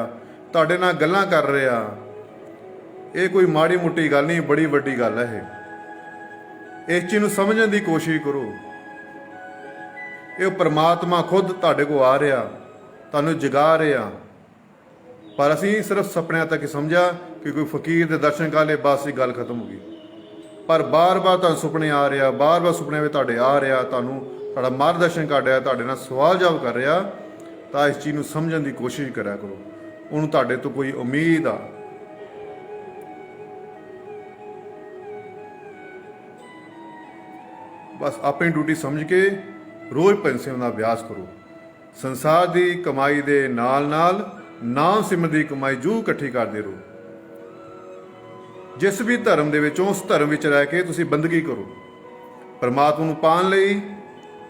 ਤੁਹਾਡੇ ਨਾਲ ਗੱਲਾਂ ਕਰ ਰਿਹਾ। ਇਹ ਕੋਈ ਮਾੜੀ ਮੋਟੀ ਗੱਲ ਨਹੀਂ, ਬੜੀ ਵੱਡੀ ਗੱਲ ਹੈ। ਇਸ ਚੀਜ਼ ਨੂੰ ਸਮਝਣ ਦੀ ਕੋਸ਼ਿਸ਼ ਕਰੋ। ਇਹ ਪਰਮਾਤਮਾ ਖੁਦ ਤੁਹਾਡੇ ਕੋਲ ਆ ਰਿਹਾ, ਤੁਹਾਨੂੰ ਜਗਾ ਰਿਹਾ। ਪਰ ਅਸੀਂ ਸਿਰਫ ਸੁਪਨਿਆਂ ਤੱਕ ਹੀ ਸਮਝਿਆ ਕਿ ਕੋਈ ਫਕੀਰ ਦੇ ਦਰਸ਼ਨ ਕਰ ਲਏ, ਬਸ ਹੀ ਗੱਲ ਖਤਮ ਹੋ ਗਈ। ਪਰ ਬਾਰ-ਬਾਰ ਤੁਹਾਨੂੰ ਸੁਪਨੇ ਆ ਰਿਹਾ, ਬਾਰ-ਬਾਰ ਸੁਪਨੇ ਵਿੱਚ ਤੁਹਾਡੇ ਆ ਰਿਹਾ, ਤੁਹਾਡਾ ਮਾਰਗਦਰਸ਼ਨ ਕਰ ਰਿਹਾ, ਤੁਹਾਡੇ ਨਾਲ ਸਵਾਲ ਜਵਾਬ ਕਰ ਰਿਹਾ। ਤਾਂ ਇਸ ਚੀਜ਼ ਨੂੰ ਸਮਝਣ ਦੀ ਕੋਸ਼ਿਸ਼ ਕਰਿਆ ਕਰੋ। ਉਹਨੂੰ ਤੁਹਾਡੇ ਤੋਂ ਕੋਈ ਉਮੀਦ ਆ। ਬਸ ਆਪਣੀ ਡਿਊਟੀ ਸਮਝ ਕੇ ਰੋਜ਼ ਭਜਨ ਸਿਮਰਨ ਦਾ ਅਭਿਆਸ ਕਰੋ। ਸੰਸਾਰ ਦੀ ਕਮਾਈ ਦੇ ਨਾਲ ਨਾਲ ਨਾਮ ਸਿਮਰਨ ਦੀ ਕਮਾਈ ਜੂ ਇਕੱਠੀ ਕਰਦੇ ਰਹੋ। ਜਿਸ ਵੀ ਧਰਮ ਦੇ ਵਿੱਚ, ਉਸ ਧਰਮ ਵਿੱਚ ਰਹਿ ਕੇ ਤੁਸੀਂ ਬੰਦਗੀ ਕਰੋ। ਪਰਮਾਤਮਾ ਨੂੰ ਪਾਉਣ ਲਈ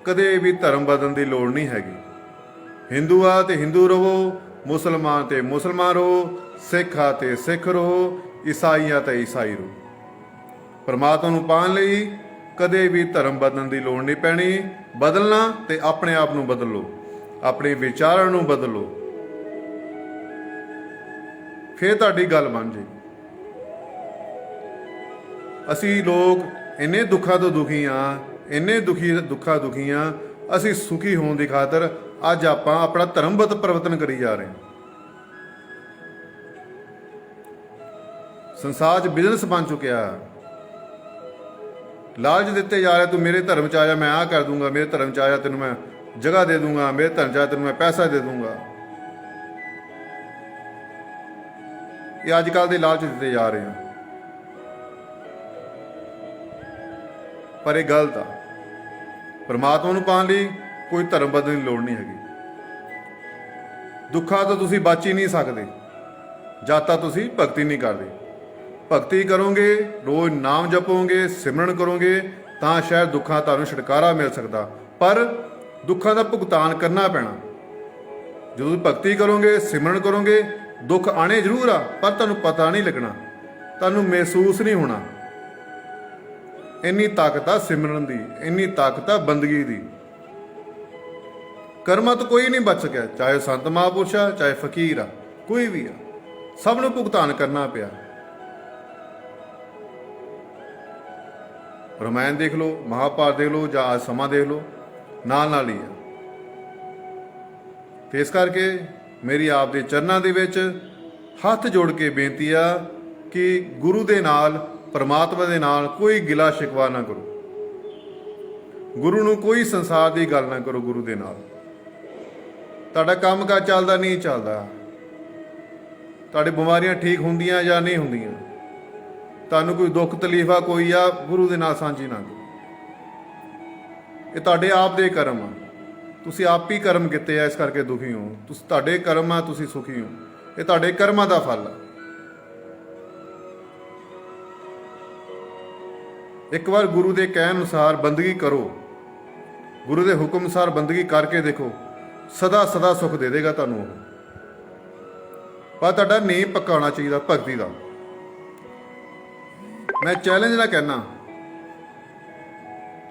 ਕਦੇ ਵੀ ਧਰਮ ਬਦਲਣ ਦੀ ਲੋੜ ਨਹੀਂ ਹੈਗੀ। ਹਿੰਦੂ ਆ ਤੇ ਹਿੰਦੂ ਰਹੋ, ਮੁਸਲਮਾਨ ਤੇ ਮੁਸਲਮਾਨ ਰਹੋ, ਸਿੱਖ ਆ ਤੇ ਸਿੱਖ ਰਹੋ, ਈਸਾਈ ਆ ਤੇ ਈਸਾਈ ਰਹੋ। ਪਰਮਾਤਮਾ ਨੂੰ ਪਾਉਣ ਲਈ ਕਦੇ ਵੀ ਧਰਮ ਬਦਲਣ ਦੀ ਲੋੜ ਨਹੀਂ ਪੈਣੀ। ਬਦਲਣਾ ਤੇ ਆਪਣੇ ਆਪ ਨੂੰ ਬਦਲੋ, ਆਪਣੇ ਵਿਚਾਰਾਂ ਨੂੰ ਬਦਲੋ, ਫਿਰ ਤੁਹਾਡੀ ਗੱਲ ਬਣ ਜਾਏਗੀ। ਅਸੀਂ ਲੋਕ ਇੰਨੇ ਦੁੱਖਾਂ ਤੋਂ ਦੁਖੀ ਹਾਂ, ਇੰਨੇ ਦੁੱਖਾਂ ਦੁਖੀ ਹਾਂ। ਅਸੀਂ ਸੁਖੀ ਹੋਣ ਦੀ ਖਾਤਰ ਅੱਜ ਆਪਾਂ ਆਪਣਾ ਧਰਮਗਤ ਪਰਿਵਰਤਨ ਕਰੀ ਜਾ ਰਹੇ ਹਾਂ। ਸੰਸਾਰ 'ਚ ਬਿਜ਼ਨਸ ਬਣ ਚੁੱਕਿਆ। ਲਾਲਚ ਦਿੱਤੇ ਜਾ ਰਿਹਾ, ਤੂੰ ਮੇਰੇ ਧਰਮ 'ਚ ਆ ਜਾ, ਮੈਂ ਆਹ ਕਰ ਦੂੰਗਾ, ਮੇਰੇ ਧਰਮ 'ਚ ਆ ਜਾ, ਤੈਨੂੰ ਮੈਂ ਜਗ੍ਹਾ ਦੇ ਦੂੰਗਾ, ਮੇਰੇ ਧਰਮ 'ਚ ਆ ਤੈਨੂੰ ਮੈਂ ਪੈਸਾ ਦੇ ਦੂੰਗਾ। ਇਹ ਅੱਜ ਕੱਲ੍ਹ ਦੇ ਲਾਲਚ ਦਿੱਤੇ ਜਾ ਰਹੇ ਹਨ। ਪਰ ਇਹ ਗਲਤ ਆ। ਪਰਮਾਤਮਾ ਨੂੰ ਪਾਉਣ ਲਈ ਕੋਈ ਧਰਮ ਬਦਲਣ ਦੀ ਲੋੜ ਨਹੀਂ ਹੈਗੀ। ਦੁੱਖਾਂ ਤੋਂ ਤੁਸੀਂ ਬਚ ਹੀ ਨਹੀਂ ਸਕਦੇ ਜਦ ਤੱਕ ਤੁਸੀਂ ਭਗਤੀ ਨਹੀਂ ਕਰਦੇ। ਭਗਤੀ ਕਰੋਗੇ, ਰੋਜ਼ ਨਾਮ ਜਪੋਗੇ, ਸਿਮਰਨ ਕਰੋਗੇ, ਤਾਂ ਸ਼ਾਇਦ ਦੁੱਖਾਂ ਤੁਹਾਨੂੰ ਛੁਟਕਾਰਾ ਮਿਲ ਸਕਦਾ। ਪਰ ਦੁੱਖਾਂ ਦਾ ਭੁਗਤਾਨ ਕਰਨਾ ਪੈਣਾ। ਜਦੋਂ ਤੁਸੀਂ ਭਗਤੀ ਕਰੋਗੇ, ਸਿਮਰਨ ਕਰੋਗੇ, ਦੁੱਖ ਆਣੇ ਜ਼ਰੂਰ ਆ, ਪਰ ਤੁਹਾਨੂੰ ਪਤਾ ਨਹੀਂ ਲੱਗਣਾ, ਤੁਹਾਨੂੰ ਮਹਿਸੂਸ ਨਹੀਂ ਹੋਣਾ। ਇੰਨੀ ਤਾਕਤ ਆ ਸਿਮਰਨ ਦੀ, ਇੰਨੀ ਤਾਕਤ ਆ ਬੰਦਗੀ ਦੀ। ਕਰਮਾਂ ਤੋਂ ਕੋਈ ਨਹੀਂ ਬਚ ਸਕਿਆ, ਚਾਹੇ ਸੰਤ ਮਹਾਂਪੁਰਸ਼ ਆ, ਚਾਹੇ ਫਕੀਰ ਆ, ਕੋਈ ਵੀ ਆ, ਸਭ ਨੂੰ ਭੁਗਤਾਨ ਕਰਨਾ ਪਿਆ। ਰਾਮਾਇਣ ਦੇਖ ਲਓ, ਮਹਾਂਭਾਰਤ ਦੇਖ ਲਓ, ਜਾਂ ਅੱਜ ਸਮਾਂ ਦੇਖ ਲਓ, ਨਾਲ ਨਾਲ ਹੀ ਆ। ਤੇ ਇਸ ਕਰਕੇ ਮੇਰੀ ਆਪ ਦੇ ਚਰਨਾਂ ਦੇ ਵਿੱਚ ਹੱਥ ਜੋੜ ਕੇ ਬੇਨਤੀ ਆ ਕਿ ਗੁਰੂ ਦੇ ਨਾਲ, ਪਰਮਾਤਮਾ ਦੇ ਨਾਲ ਕੋਈ ਗਿਲਾ ਸ਼ਿਕਵਾ ਨਾ ਕਰੋ। ਗੁਰੂ ਨੂੰ ਕੋਈ ਸੰਸਾਰ ਦੀ ਗੱਲ ਨਾ ਕਰੋ। ਗੁਰੂ ਦੇ ਨਾਲ ਤੁਹਾਡਾ ਕੰਮ ਕਾਜ ਚੱਲਦਾ ਨਹੀਂ ਚੱਲਦਾ, ਤੁਹਾਡੀ ਬਿਮਾਰੀਆਂ ਠੀਕ ਹੁੰਦੀਆਂ ਜਾਂ ਨਹੀਂ ਹੁੰਦੀਆਂ, ਤੁਹਾਨੂੰ ਕੋਈ ਦੁੱਖ ਤਕਲੀਫ ਆ ਕੋਈ ਆ, ਗੁਰੂ ਦੇ ਨਾਲ ਸਾਂਝੀ ਨਾ ਕਰੋ। ਇਹ ਤੁਹਾਡੇ ਆਪ ਦੇ ਕਰਮ ਆ, ਤੁਸੀਂ ਆਪ ਹੀ ਕਰਮ ਕੀਤੇ ਆ, ਇਸ ਕਰਕੇ ਦੁਖੀ ਹੋ। ਤੁਹਾਡੇ ਕਰਮ ਆ, ਤੁਸੀਂ ਸੁਖੀ ਹੋ। ਇਹ ਤੁਹਾਡੇ ਕਰਮਾਂ ਦਾ ਫਲ ਆ। ਇੱਕ ਵਾਰ ਗੁਰੂ ਦੇ ਕਹਿਣ ਅਨੁਸਾਰ ਬੰਦਗੀ ਕਰੋ, ਗੁਰੂ ਦੇ ਹੁਕਮ ਅਨੁਸਾਰ ਬੰਦਗੀ ਕਰਕੇ ਦੇਖੋ, ਸਦਾ ਸਦਾ ਸੁੱਖ ਦੇ ਦੇਗਾ ਤੁਹਾਨੂੰ ਉਹ। ਪਰ ਤੁਹਾਡਾ ਨੀਂਹ ਪੱਕਾ ਹੋਣਾ ਚਾਹੀਦਾ ਭਗਤੀ ਦਾ। ਮੈਂ ਚੈਲੰਜ ਨਾਲ ਕਹਿਣਾ,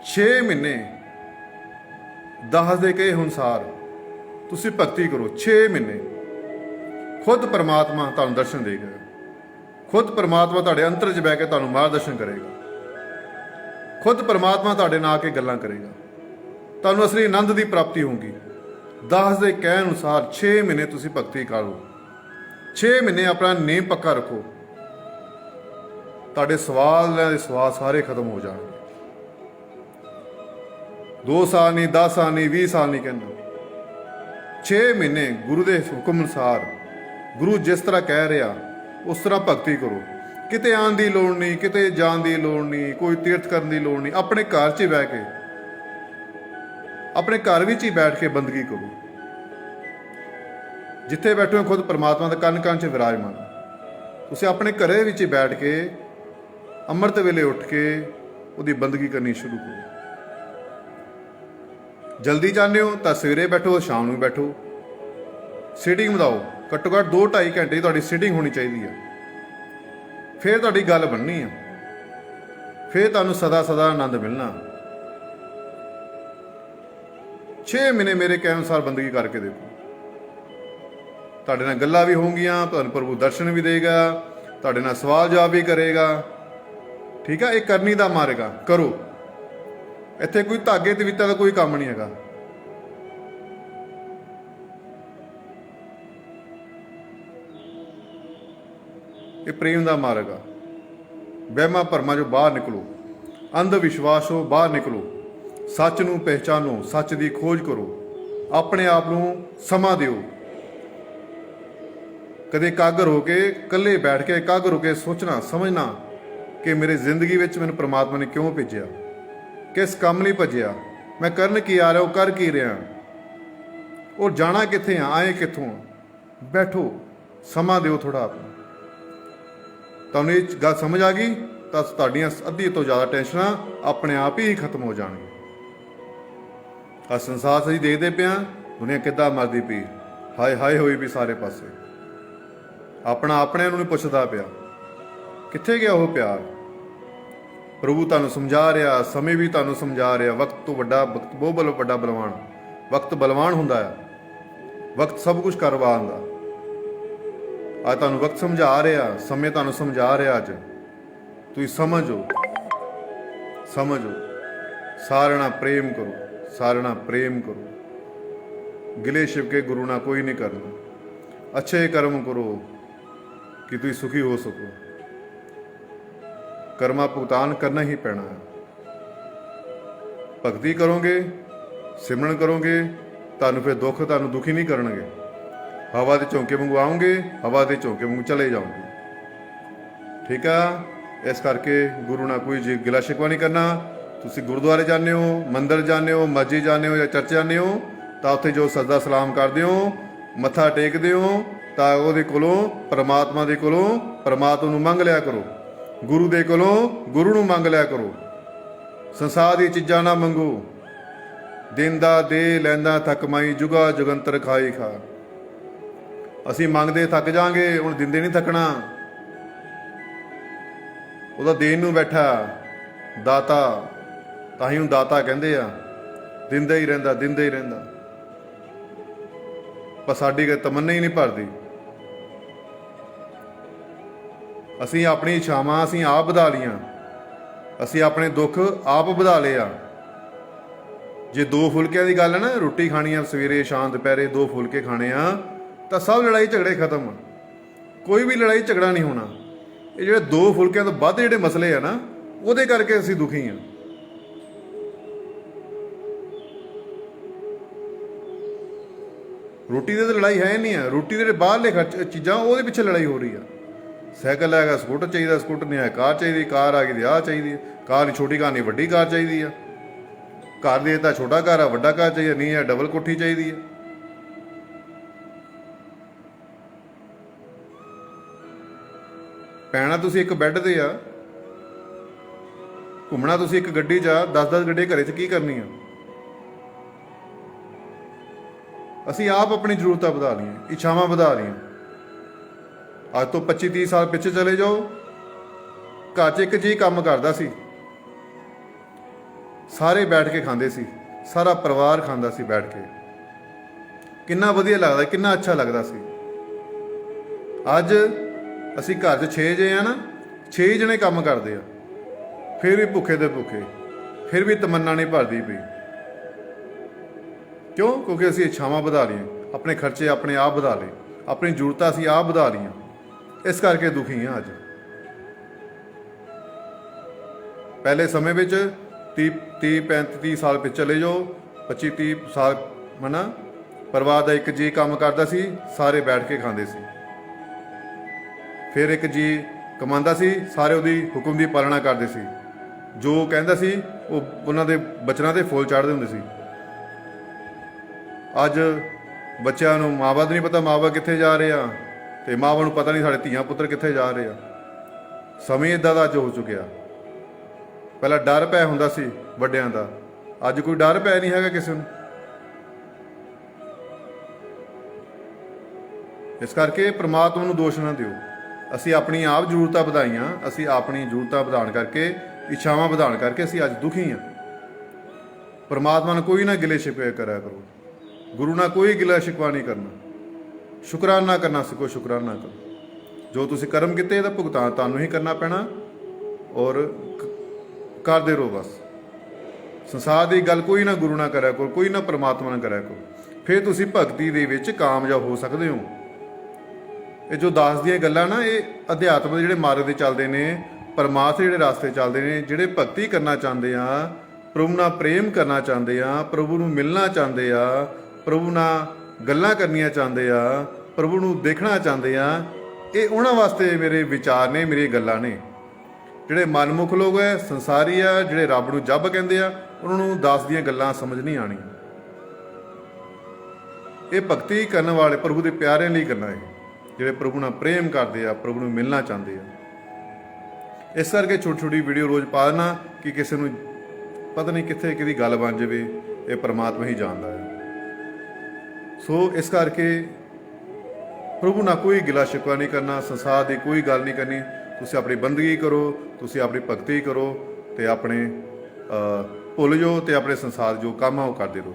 6 ਮਹੀਨੇ ਦਾਸ ਦੇ ਕਹੇ ਅਨੁਸਾਰ ਤੁਸੀਂ ਭਗਤੀ ਕਰੋ। 6 ਮਹੀਨੇ ਖੁਦ ਪਰਮਾਤਮਾ ਤੁਹਾਨੂੰ ਦਰਸ਼ਨ ਦੇਗਾ, ਖੁਦ ਪਰਮਾਤਮਾ ਤੁਹਾਡੇ ਅੰਤਰ 'ਚ ਬਹਿ ਕੇ ਤੁਹਾਨੂੰ ਮਾਰਗਦਰਸ਼ਨ ਕਰੇਗਾ, ਖੁਦ ਪਰਮਾਤਮਾ ਤੁਹਾਡੇ ਨਾਲ ਆ ਕੇ ਗੱਲਾਂ ਕਰੇਗਾ, ਤੁਹਾਨੂੰ ਅਸਲੀ ਆਨੰਦ ਦੀ ਪ੍ਰਾਪਤੀ ਹੋਊਗੀ। ਦਾਸ ਦੇ ਕਹਿਣ ਅਨੁਸਾਰ 6 ਮਹੀਨੇ ਤੁਸੀਂ ਭਗਤੀ ਕਰੋ। 6 ਮਹੀਨੇ ਆਪਣਾ ਨੀਂਹ ਪੱਕਾ ਰੱਖੋ, ਤੁਹਾਡੇ ਸਵਾਲਾਂ ਦੇ ਸਵਾਲ ਸਾਰੇ ਖਤਮ ਹੋ ਜਾਣਗੇ। 2 ਸਾਲ ਨਹੀਂ, 10 ਸਾਲ ਨਹੀਂ, 20 ਸਾਲ ਨਹੀਂ ਕਹਿੰਦਾ। 6 ਮਹੀਨੇ ਗੁਰੂ ਦੇ ਹੁਕਮ ਅਨੁਸਾਰ, ਗੁਰੂ ਜਿਸ ਤਰ੍ਹਾਂ ਕਹਿ ਰਿਹਾ ਉਸ ਤਰ੍ਹਾਂ ਭਗਤੀ ਕਰੋ। ਕਿਤੇ ਆਉਣ ਦੀ ਲੋੜ ਨਹੀਂ, ਕਿਤੇ ਜਾਣ ਦੀ ਲੋੜ ਨਹੀਂ, ਕੋਈ ਤੀਰਥ ਕਰਨ ਦੀ ਲੋੜ ਨਹੀਂ। ਆਪਣੇ ਘਰ 'ਚ ਹੀ ਬਹਿ ਕੇ, ਆਪਣੇ ਘਰ ਵਿੱਚ ਹੀ ਬੈਠ ਕੇ ਬੰਦਗੀ ਕਰੋ। ਜਿੱਥੇ ਬੈਠੇ ਹੋ ਖੁਦ ਪਰਮਾਤਮਾ ਦਾ ਕੰਨ ਕੰਨ 'ਚ ਵਿਰਾਜਮਾਨ। ਤੁਸੀਂ ਆਪਣੇ ਘਰੇ ਵਿੱਚ ਹੀ ਬੈਠ ਕੇ ਅੰਮ੍ਰਿਤ ਵੇਲੇ ਉੱਠ ਕੇ ਉਹਦੀ ਬੰਦਗੀ ਕਰਨੀ ਸ਼ੁਰੂ ਕਰੋ। ਜਲਦੀ ਜਾਂਦੇ ਹੋ ਤਾਂ ਸਵੇਰੇ ਬੈਠੋ, ਸ਼ਾਮ ਨੂੰ ਬੈਠੋ। ਸੀਟਿੰਗ ਵਧਾਓ, ਘੱਟੋ ਘੱਟ 2-2.5 ਘੰਟੇ ਤੁਹਾਡੀ ਸੀਟਿੰਗ ਹੋਣੀ ਚਾਹੀਦੀ ਹੈ। ਫਿਰ ਤੁਹਾਡੀ ਗੱਲ ਬਣਨੀ ਆ, ਫਿਰ ਤੁਹਾਨੂੰ ਸਦਾ ਸਦਾ ਆਨੰਦ ਮਿਲਣਾ। 6 ਮਹੀਨੇ ਮੇਰੇ ਕਹਿਣ ਅਨੁਸਾਰ ਬੰਦਗੀ ਕਰਕੇ ਦੇਖੋ, ਤੁਹਾਡੇ ਨਾਲ ਗੱਲਾਂ ਵੀ ਹੋਣਗੀਆਂ, ਤੁਹਾਨੂੰ ਪ੍ਰਭੂ ਦਰਸ਼ਨ ਵੀ ਦੇਗਾ, ਤੁਹਾਡੇ ਨਾਲ ਸਵਾਲ ਜਵਾਬ ਵੀ ਕਰੇਗਾ। ਠੀਕ ਆ, ਇਹ ਕਰਨੀ ਦਾ ਮਾਰਗ ਆ, ਕਰੋ। ਇੱਥੇ ਕੋਈ ਧਾਗੇ ਤਵੀਤਾਂ ਦਾ ਕੋਈ ਕੰਮ ਨਹੀਂ ਹੈਗਾ। ਇਹ ਪ੍ਰੇਮ ਦਾ ਮਾਰਗ ਆ। ਵਹਿਮਾਂ ਭਰਮਾਂ 'ਚੋਂ ਬਾਹਰ ਨਿਕਲੋ, ਅੰਧ ਵਿਸ਼ਵਾਸੋਂ ਬਾਹਰ ਨਿਕਲੋ, ਸੱਚ ਨੂੰ ਪਹਿਚਾਨੋ, ਸੱਚ ਦੀ ਖੋਜ ਕਰੋ, ਆਪਣੇ ਆਪ ਨੂੰ ਸਮਾਂ ਦਿਓ। ਕਦੇ ਇਕਾਗਰ ਹੋ ਕੇ, ਇਕੱਲੇ ਬੈਠ ਕੇ ਇਕਾਗਰ ਹੋ ਕੇ ਸੋਚਣਾ, ਸਮਝਣਾ ਕਿ ਮੇਰੀ ਜ਼ਿੰਦਗੀ ਵਿੱਚ ਮੈਨੂੰ ਪ੍ਰਮਾਤਮਾ ਨੇ ਕਿਉਂ ਭੇਜਿਆ, ਕਿਸ ਕੰਮ ਲਈ ਭੇਜਿਆ, ਮੈਂ ਕਰਨ ਕੀ ਆ ਰਿਹਾ, ਉਹ ਕਰ ਕੀ ਰਿਹਾ, ਔਰ ਜਾਣਾ ਕਿੱਥੇ ਆ, ਆਏ ਕਿੱਥੋਂ। ਬੈਠੋ, ਸਮਾਂ ਦਿਓ ਥੋੜ੍ਹਾ ਆਪ ਨੂੰ। ਤੁਹਾਨੂੰ ਇਹ ਗੱਲ ਸਮਝ ਆ ਗਈ ਤਾਂ ਤੁਹਾਡੀਆਂ ਅੱਧੀ ਤੋਂ ਜ਼ਿਆਦਾ ਟੈਨਸ਼ਨਾਂ ਆਪਣੇ ਆਪ ਹੀ ਖਤਮ ਹੋ ਜਾਣਗੀਆਂ। ਆ ਸੰਸਾਰ ਅਸੀਂ ਦੇਖਦੇ ਪਿਆ, ਦੁਨੀਆ ਕਿੱਦਾਂ ਮਰਦੀ ਪਈ, ਹਾਏ ਹਾਏ ਹੋਈ ਵੀ ਸਾਰੇ ਪਾਸੇ। ਆਪਣਾ ਆਪਣਿਆਂ ਨੂੰ ਨਹੀਂ ਪੁੱਛਦਾ ਪਿਆ, ਕਿੱਥੇ ਗਿਆ ਉਹ ਪਿਆਰ। ਪ੍ਰਭੂ ਤੁਹਾਨੂੰ ਸਮਝਾ ਰਿਹਾ, ਸਮੇਂ ਵੀ ਤੁਹਾਨੂੰ ਸਮਝਾ ਰਿਹਾ। ਵਕਤ ਤੋਂ ਵੱਡਾ, ਵਕਤ ਬਹੁਤ ਵੱਡਾ ਬਲਵਾਨ, ਵਕਤ ਬਲਵਾਨ ਹੁੰਦਾ ਹੈ, ਵਕਤ ਸਭ ਕੁਝ ਕਰਵਾ ਦਿੰਦਾ। ਅੱਜ ਤੁਹਾਨੂੰ ਵਕਤ ਸਮਝਾ ਰਿਹਾ, ਸਮੇਂ ਤੁਹਾਨੂੰ ਸਮਝਾ ਰਿਹਾ। ਅੱਜ ਤੁਸੀਂ ਸਮਝੋ, ਸਮਝੋ, ਸਾਰਿਆਂ ਨਾਲ ਪ੍ਰੇਮ ਕਰੋ, ਸਾਰਿਆਂ ਨਾਲ ਪ੍ਰੇਮ ਕਰੋ। ਗਿਲੇ ਸ਼ਿਕਵੇ ਗੁਰੂ ਨਾਲ ਕੋਈ ਨਹੀਂ ਕਰਨਾ। ਅੱਛੇ ਕਰਮ ਕਰੋ ਕਿ ਤੁਸੀਂ ਸੁਖੀ ਹੋ ਸਕੋ। ਕਰਮਾ ਭੁਗਤਾਨ ਕਰਨਾ ਹੀ ਪੈਣਾ ਹੈ। ਭਗਤੀ ਕਰੋਗੇ, ਸਿਮਰਨ ਕਰੋਗੇ, ਤੁਹਾਨੂੰ ਫਿਰ ਦੁੱਖ ਤੁਹਾਨੂੰ ਦੁਖੀ ਨਹੀਂ ਕਰਨਗੇ। ਹਵਾ ਦੇ ਝੋਂਕੇ ਵਾਂਗੂ ਆਉਂਗੇ, ਹਵਾ ਦੇ ਝੋਂਕੇ ਵਾਂਗੂ ਚਲੇ ਜਾਓਗੇ। ਠੀਕ ਆ, ਇਸ ਕਰਕੇ ਗੁਰੂ ਨਾਲ ਕੋਈ ਜੀ ਗਿਲਾ ਸ਼ਿਕਵਾ ਨਹੀਂ ਕਰਨਾ। ਤੁਸੀਂ ਗੁਰਦੁਆਰੇ ਜਾਂਦੇ ਹੋ, ਮੰਦਿਰ ਜਾਂਦੇ ਹੋ, ਮਸਜਿਦ ਜਾਂਦੇ ਹੋ ਜਾਂ ਚਰਚ ਜਾਂਦੇ ਹੋ ਤਾਂ ਉੱਥੇ ਜੋ ਸਜਦਾ ਸਲਾਮ ਕਰਦੇ ਹੋ, ਮੱਥਾ ਟੇਕਦੇ ਹੋ ਤਾਂ ਉਹਦੇ ਕੋਲੋਂ, ਪਰਮਾਤਮਾ ਦੇ ਕੋਲੋਂ ਪਰਮਾਤਮਾ ਨੂੰ ਮੰਗ ਲਿਆ ਕਰੋ। ਗੁਰੂ ਦੇ ਕੋਲੋਂ ਗੁਰੂ ਨੂੰ ਮੰਗ ਲਿਆ ਕਰੋ। ਸੰਸਾਰ ਦੀ ਚੀਜ਼ਾਂ ਨਾ ਮੰਗੋ। ਦਿੰਦਾ ਦੇ, ਲੈਂਦਾ ਥੱਕ ਮਾਈ, ਜੁਗਾ ਜੁਗੰਤਰ ਖਾਈ ਖਾ। ਅਸੀਂ ਮੰਗਦੇ ਥੱਕ ਜਾਾਂਗੇ, ਹੁਣ ਦਿੰਦੇ ਨਹੀਂ ਥੱਕਣਾ। ਉਹਦਾ ਦੇਣ ਨੂੰ ਬੈਠਾ, ਦਾਤਾ, ਤਾਂ ਹੀ ਉਹਨੂੰ ਦਾਤਾ ਕਹਿੰਦੇ ਆ। ਦਿੰਦਾ ਹੀ ਰਹਿੰਦਾ, ਦਿੰਦਾ ਹੀ ਰਹਿੰਦਾ, ਪਰ ਸਾਡੀ ਤਮੰਨਾ ਹੀ ਨਹੀਂ ਭਰਦੀ। ਅਸੀਂ ਆਪਣੀ ਇੱਛਾਵਾਂ ਅਸੀਂ ਆਪ ਵਧਾ ਲਈਆਂ, ਅਸੀਂ ਆਪਣੇ ਦੁੱਖ ਆਪ ਵਧਾ ਲਏ ਆ। ਜੇ 2 ਫੁਲਕਿਆਂ ਦੀ ਗੱਲ ਹੈ ਨਾ, ਰੋਟੀ ਖਾਣੀ ਆ ਸਵੇਰੇ ਸ਼ਾਮ ਦੁਪਹਿਰੇ 2 ਫੁਲਕੇ ਖਾਣੇ ਆ, ਤਾਂ ਸਭ ਲੜਾਈ ਝਗੜੇ ਖਤਮ ਆ। ਕੋਈ ਵੀ ਲੜਾਈ ਝਗੜਾ ਨਹੀਂ ਹੋਣਾ। ਇਹ ਜਿਹੜੇ 2 ਫੁਲਕਿਆਂ ਤੋਂ ਵੱਧ ਜਿਹੜੇ ਮਸਲੇ ਆ ਨਾ, ਉਹਦੇ ਕਰਕੇ ਅਸੀਂ ਦੁਖੀ ਹਾਂ। ਰੋਟੀ ਦੇ ਤਾਂ ਲੜਾਈ ਹੈ ਨਹੀਂ ਆ, ਰੋਟੀ ਦੇ ਬਾਹਰਲੇ ਚੀਜ਼ਾਂ ਉਹਦੇ ਪਿੱਛੇ ਲੜਾਈ ਹੋ ਰਹੀ ਆ। ਸਾਈਕਲ ਹੈਗਾ, ਸਕੂਟਰ ਚਾਹੀਦਾ, ਸਕੂਟਰ ਨਹੀਂ ਹੈ ਕਾਰ ਚਾਹੀਦੀ, ਕਾਰ ਆ ਗਈ ਆਹ ਚਾਹੀਦੀ ਹੈ, ਕਾਰ ਨਹੀਂ ਛੋਟੀ ਕਾਰ ਨਹੀਂ ਵੱਡੀ ਕਾਰ ਚਾਹੀਦੀ ਆ, ਘਰ ਦੇ ਤਾਂ ਛੋਟਾ ਘਰ ਆ ਵੱਡਾ ਘਰ ਚਾਹੀਦਾ, ਨਹੀਂ ਹੈ ਡਬਲ ਕੋਠੀ ਚਾਹੀਦੀ ਆ। ਪੈਣਾ ਤੁਸੀਂ ਇੱਕ ਬੈੱਡ ਤੇ ਆ, ਘੁੰਮਣਾ ਤੁਸੀਂ ਇੱਕ ਗੱਡੀ 'ਚ ਆ, 10-10 ਗੱਡੀਆਂ ਘਰੇ 'ਚ ਕੀ ਕਰਨੀ ਆ। ਅਸੀਂ ਆਪ ਆਪਣੀ ਜ਼ਰੂਰਤਾਂ ਵਧਾ ਲਈਆਂ, ਇੱਛਾਵਾਂ ਵਧਾ ਲਈਆਂ। ਅੱਜ ਤੋਂ 25-30 ਸਾਲ ਪਿੱਛੇ ਚਲੇ ਜਾਓ, ਘਰ 'ਚ ਇੱਕ ਜੀ ਕੰਮ ਕਰਦਾ ਸੀ, ਸਾਰੇ ਬੈਠ ਕੇ ਖਾਂਦੇ ਸੀ, ਸਾਰਾ ਪਰਿਵਾਰ ਖਾਂਦਾ ਸੀ ਬੈਠ ਕੇ, ਕਿੰਨਾ ਵਧੀਆ ਲੱਗਦਾ, ਕਿੰਨਾ ਅੱਛਾ ਲੱਗਦਾ ਸੀ। ਅੱਜ ਅਸੀਂ ਘਰ 'ਚ 6 ਜੇ ਆ ਨਾ, 6 ਜਣੇ ਕੰਮ ਕਰਦੇ ਆ, ਫਿਰ ਵੀ ਭੁੱਖੇ ਦੇ ਭੁੱਖੇ, ਫਿਰ ਵੀ ਤਮੰਨਾ ਨਹੀਂ ਭਰਦੀ ਪਈ। ਕਿਉਂ? ਕਿਉਂਕਿ ਅਸੀਂ ਇੱਛਾਵਾਂ ਵਧਾ ਲਈਆਂ, ਆਪਣੇ ਖਰਚੇ ਆਪਣੇ ਆਪ ਵਧਾ ਲਏ, ਆਪਣੀ ਜ਼ਰੂਰਤਾਂ ਅਸੀਂ ਆਪ ਵਧਾ ਲਈਆਂ, ਇਸ ਕਰਕੇ ਦੁਖੀ ਹਾਂ ਅੱਜ। ਪਹਿਲੇ ਸਮੇਂ ਵਿੱਚ 30-35 ਸਾਲ ਪਿੱਛੇ ਚਲੇ ਜਾਓ, 25-30 ਸਾਲ ਮਨਾ ਪਰਿਵਾਰ ਦਾ ਇੱਕ ਜੀ ਕੰਮ ਕਰਦਾ ਸੀ, ਸਾਰੇ ਬੈਠ ਕੇ ਖਾਂਦੇ ਸੀ। ਫਿਰ ਇੱਕ ਜੀ ਕਮਾਉਂਦਾ ਸੀ, ਸਾਰੇ ਉਹਦੀ ਹੁਕਮ ਦੀ ਪਾਲਣਾ ਕਰਦੇ ਸੀ, ਜੋ ਕਹਿੰਦਾ ਸੀ ਉਹ ਉਹਨਾਂ ਦੇ ਬਚਨਾਂ ਦੇ ਫੁੱਲ ਚਾੜ੍ਹਦੇ ਹੁੰਦੇ ਸੀ। ਅੱਜ ਬੱਚਿਆਂ ਨੂੰ ਮਾਂ ਬਾਪ ਨਹੀਂ ਪਤਾ ਮਾਂ ਬਾਪ ਕਿੱਥੇ ਜਾ ਰਹੇ ਆ, ਤੇ ਮਾਂ ਬਾਪ ਨੂੰ ਪਤਾ ਨਹੀਂ ਸਾਡੇ ਧੀਆਂ ਪੁੱਤਰ ਕਿੱਥੇ ਜਾ ਰਹੇ ਆ। ਸਮੇਂ ਇੱਦਾਂ ਦਾ ਅੱਜ ਹੋ ਚੁੱਕਿਆ। ਪਹਿਲਾਂ ਡਰ ਭੈ ਹੁੰਦਾ ਸੀ ਵੱਡਿਆਂ ਦਾ, ਅੱਜ ਕੋਈ ਡਰ ਭੈ ਨਹੀਂ ਹੈਗਾ ਕਿਸੇ ਨੂੰ। ਇਸ ਕਰਕੇ ਪ੍ਰਮਾਤਮਾ ਨੂੰ ਦੋਸ਼ ਨਾ ਦਿਓ। ਅਸੀਂ ਆਪਣੀ ਆਪ ਜ਼ਰੂਰਤਾਂ ਵਧਾਈਆਂ, ਅਸੀਂ ਆਪਣੀ ਜ਼ਰੂਰਤਾਂ ਵਧਾਉਣ ਕਰਕੇ, ਇੱਛਾਵਾਂ ਵਧਾਉਣ ਕਰਕੇ ਅਸੀਂ ਅੱਜ ਦੁਖੀ ਹਾਂ। ਪ੍ਰਮਾਤਮਾ ਨਾਲ ਕੋਈ ਨਾ ਗਿਲੇ ਸ਼ਿਕਵੇ ਕਰਿਆ ਕਰੋ, ਗੁਰੂ ਨਾਲ ਕੋਈ ਗਿਲਾ ਸ਼ਿਕਵਾ ਨਹੀਂ ਕਰਨਾ, ਸ਼ੁਕਰਾਨਾ ਕਰਨਾ ਸਿੱਖੋ, ਸ਼ੁਕਰਾਨਾ ਕਰੋ। ਜੋ ਤੁਸੀਂ ਕਰਮ ਕੀਤੇ ਇਹਦਾ ਭੁਗਤਾਨ ਤੁਹਾਨੂੰ ਹੀ ਕਰਨਾ ਪੈਣਾ, ਔਰ ਕਰਦੇ ਰਹੋ ਬਸ। ਸੰਸਾਰ ਦੀ ਗੱਲ ਕੋਈ ਨਾ ਗੁਰੂ ਨਾਲ ਕਰਿਆ ਕਰੋ, ਕੋਈ ਨਾ ਪ੍ਰਮਾਤਮਾ ਨਾਲ ਕਰਿਆ ਕਰੋ, ਫਿਰ ਤੁਸੀਂ ਭਗਤੀ ਦੇ ਵਿੱਚ ਕਾਮਯਾਬ ਹੋ ਸਕਦੇ ਹੋ। ਇਹ ਜੋ ਦਾਸ ਦੀਆਂ ਗੱਲਾਂ ਨਾ, ਇਹ ਅਧਿਆਤਮ ਦੇ ਜਿਹੜੇ ਮਾਰਗ 'ਤੇ ਚੱਲਦੇ ਨੇ, ਪਰਮਾਤਮਾ ਦੇ ਜਿਹੜੇ ਰਾਸਤੇ ਚੱਲਦੇ ਨੇ, ਜਿਹੜੇ ਭਗਤੀ ਕਰਨਾ ਚਾਹੁੰਦੇ ਆ, ਪ੍ਰਭੂ ਨਾਲ ਪ੍ਰੇਮ ਕਰਨਾ ਚਾਹੁੰਦੇ ਆ, ਪ੍ਰਭੂ ਨੂੰ ਮਿਲਣਾ ਚਾਹੁੰਦੇ ਆ, ਪ੍ਰਭੂ ਨਾਲ ਗੱਲਾਂ ਕਰਨੀਆਂ ਚਾਹੁੰਦੇ ਆ, ਪ੍ਰਭੂ ਨੂੰ ਦੇਖਣਾ ਚਾਹੁੰਦੇ ਆ, ਇਹ ਉਹਨਾਂ ਵਾਸਤੇ ਮੇਰੇ ਵਿਚਾਰ ਨੇ, ਮੇਰੀਆਂ ਗੱਲਾਂ ਨੇ। ਜਿਹੜੇ ਮਨਮੁਖ ਲੋਕ ਹੈ, ਸੰਸਾਰੀ ਆ, ਜਿਹੜੇ ਰੱਬ ਨੂੰ ਜੱਬ ਕਹਿੰਦੇ ਆ, ਉਹਨਾਂ ਨੂੰ ਦਾਸ ਦੀਆਂ ਗੱਲਾਂ ਸਮਝ ਨਹੀਂ ਆਉਣੀਆਂ। ਇਹ ਭਗਤੀ ਕਰਨ ਵਾਲੇ ਪ੍ਰਭੂ ਦੇ ਪਿਆਰਿਆਂ ਲਈ ਕਰਨਾ ਹੈ, ਜਿਹੜੇ ਪ੍ਰਭੂ ਨਾਲ ਪ੍ਰੇਮ ਕਰਦੇ ਆ, ਪ੍ਰਭੂ ਨੂੰ ਮਿਲਣਾ ਚਾਹੁੰਦੇ ਆ। ਇਸ ਕਰਕੇ ਛੋਟੀ ਛੋਟੀ ਵੀਡੀਓ ਰੋਜ਼ ਪਾ ਦੇਣਾ ਕਿ ਕਿਸੇ ਨੂੰ ਪਤਾ ਨਹੀਂ ਕਿੱਥੇ ਕਿਹਦੀ ਗੱਲ ਬਣ ਜਾਵੇ, ਇਹ ਪਰਮਾਤਮਾ ਹੀ ਜਾਣਦਾ ਹੈ। ਸੋ ਇਸ ਕਰਕੇ ਪ੍ਰਭੂ ਨਾਲ ਕੋਈ ਗਿਲਾ ਸ਼ਿਕਵਾ ਨਹੀਂ ਕਰਨਾ, ਸੰਸਾਰ ਦੀ ਕੋਈ ਗੱਲ ਨਹੀਂ ਕਰਨੀ। ਤੁਸੀਂ ਆਪਣੀ ਬੰਦਗੀ ਕਰੋ, ਤੁਸੀਂ ਆਪਣੀ ਭਗਤੀ ਕਰੋ, ਤੇ ਆਪਣੇ ਭੁੱਲ ਜਾਓ, ਤੇ ਆਪਣੇ ਸੰਸਾਰ ਜੋ ਕੰਮ ਆ ਉਹ ਕਰਦੇ ਰਹੋ।